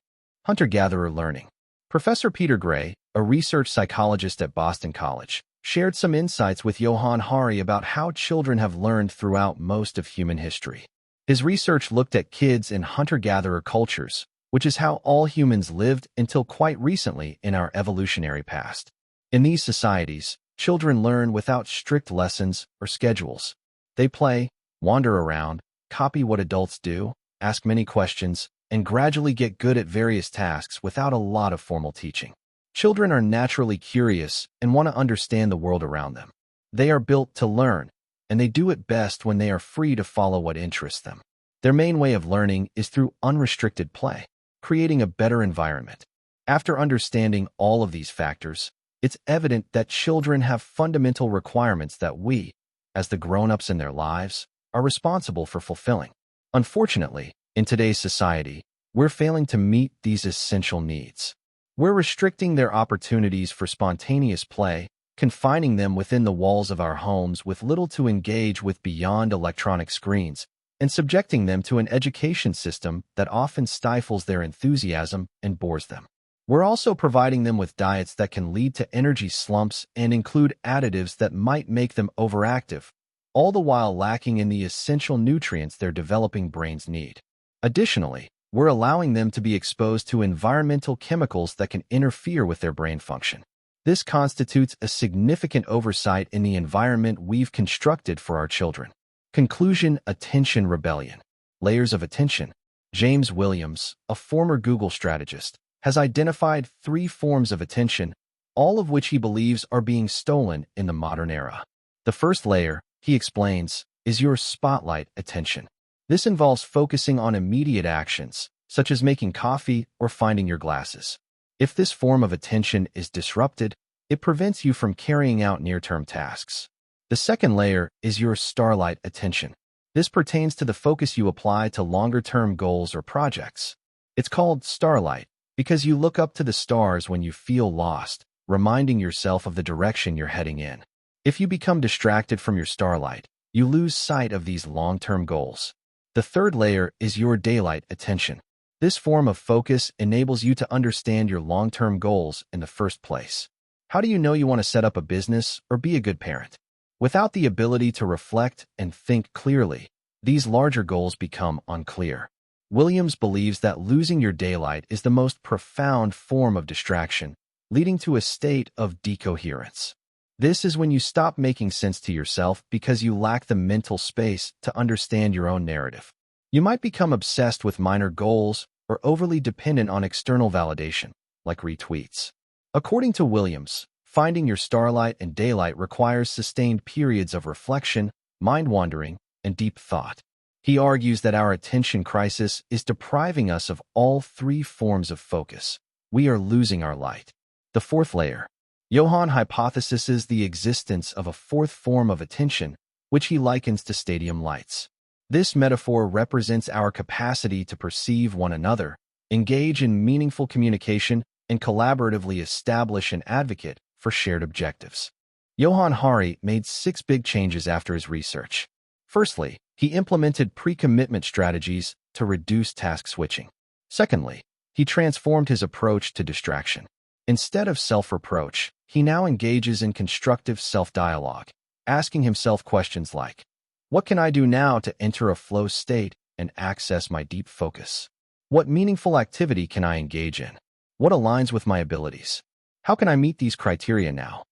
Hunter-gatherer learning. Professor Peter Gray, a research psychologist at Boston College, shared some insights with Johann about how children have learned throughout most of human history. His research looked at kids in hunter-gatherer cultures, which is how all humans lived until quite recently in our evolutionary past. In these societies, children learn without strict lessons or schedules. They play, wander around, copy what adults do, ask many questions, and gradually get good at various tasks without a lot of formal teaching. Children are naturally curious and want to understand the world around them. They are built to learn, and they do it best when they are free to follow what interests them. Their main way of learning is through unrestricted play, creating a better environment. After understanding all of these factors, it's evident that children have fundamental requirements that we, as the grown-ups in their lives, are responsible for fulfilling. Unfortunately, in today's society, we're failing to meet these essential needs. We're restricting their opportunities for spontaneous play, confining them within the walls of our homes with little to engage with beyond electronic screens, and subjecting them to an education system that often stifles their enthusiasm and bores them. We're also providing them with diets that can lead to energy slumps and include additives that might make them overactive, all the while lacking in the essential nutrients their developing brains need. Additionally, we're allowing them to be exposed to environmental chemicals that can interfere with their brain function. This constitutes a significant oversight in the environment we've constructed for our children. Conclusion: attention rebellion. Layers of attention. James Williams, a former Google strategist, has identified 3 forms of attention, all of which he believes are being stolen in the modern era. The first layer, he explains, is your spotlight attention. This involves focusing on immediate actions, such as making coffee or finding your glasses. If this form of attention is disrupted, it prevents you from carrying out near-term tasks. The second layer is your starlight attention. This pertains to the focus you apply to longer-term goals or projects. It's called starlight because you look up to the stars when you feel lost, reminding yourself of the direction you're heading in. If you become distracted from your starlight, you lose sight of these long-term goals. The third layer is your daylight attention. This form of focus enables you to understand your long-term goals in the first place. How do you know you want to set up a business or be a good parent? Without the ability to reflect and think clearly, these larger goals become unclear. Williams believes that losing your daylight is the most profound form of distraction, leading to a state of decoherence. This is when you stop making sense to yourself because you lack the mental space to understand your own narrative. You might become obsessed with minor goals or overly dependent on external validation, like retweets. According to Williams, finding your starlight and daylight requires sustained periods of reflection, mind-wandering, and deep thought. He argues that our attention crisis is depriving us of all 3 forms of focus. We are losing our light. The fourth layer. Johann hypothesizes the existence of a 4th form of attention, which he likens to stadium lights. This metaphor represents our capacity to perceive one another, engage in meaningful communication, and collaboratively establish and advocate for shared objectives. Johann made 6 big changes after his research. Firstly, he implemented pre-commitment strategies to reduce task switching. Secondly, he transformed his approach to distraction. Instead of self-reproach, he now engages in constructive self-dialogue, asking himself questions like, what can I do now to enter a flow state and access my deep focus? What meaningful activity can I engage in? What aligns with my abilities? How can I meet these criteria now?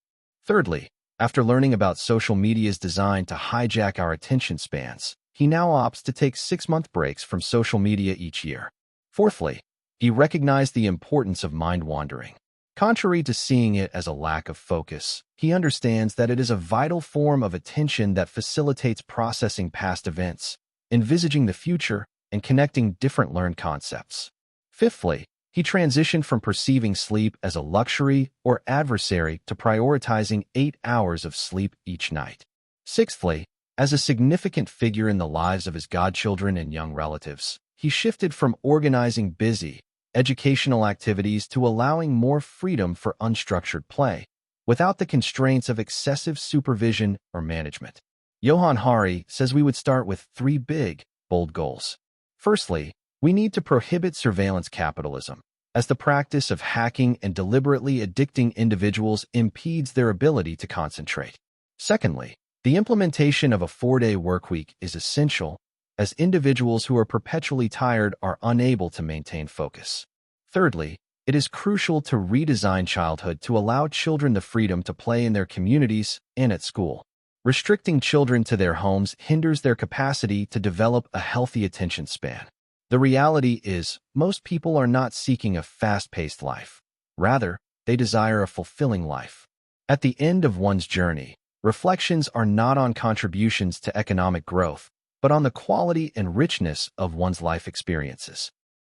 Thirdly, after learning about social media's design to hijack our attention spans, he now opts to take 6-month breaks from social media each year. Fourthly, he recognized the importance of mind wandering. Contrary to seeing it as a lack of focus, he understands that it is a vital form of attention that facilitates processing past events, envisaging the future, and connecting different learned concepts. Fifthly, he transitioned from perceiving sleep as a luxury or adversary to prioritizing 8 hours of sleep each night. Sixthly, as a significant figure in the lives of his godchildren and young relatives, he shifted from organizing busy, educational activities to allowing more freedom for unstructured play, without the constraints of excessive supervision or management. Johann Hari says we would start with 3 big, bold goals. Firstly, we need to prohibit surveillance capitalism, as the practice of hacking and deliberately addicting individuals impedes their ability to concentrate. Secondly, the implementation of a 4-day workweek is essential, as individuals who are perpetually tired are unable to maintain focus. Thirdly, it is crucial to redesign childhood to allow children the freedom to play in their communities and at school. Restricting children to their homes hinders their capacity to develop a healthy attention span. The reality is, most people are not seeking a fast-paced life. Rather, they desire a fulfilling life. At the end of one's journey, reflections are not on contributions to economic growth, but on the quality and richness of one's life experiences.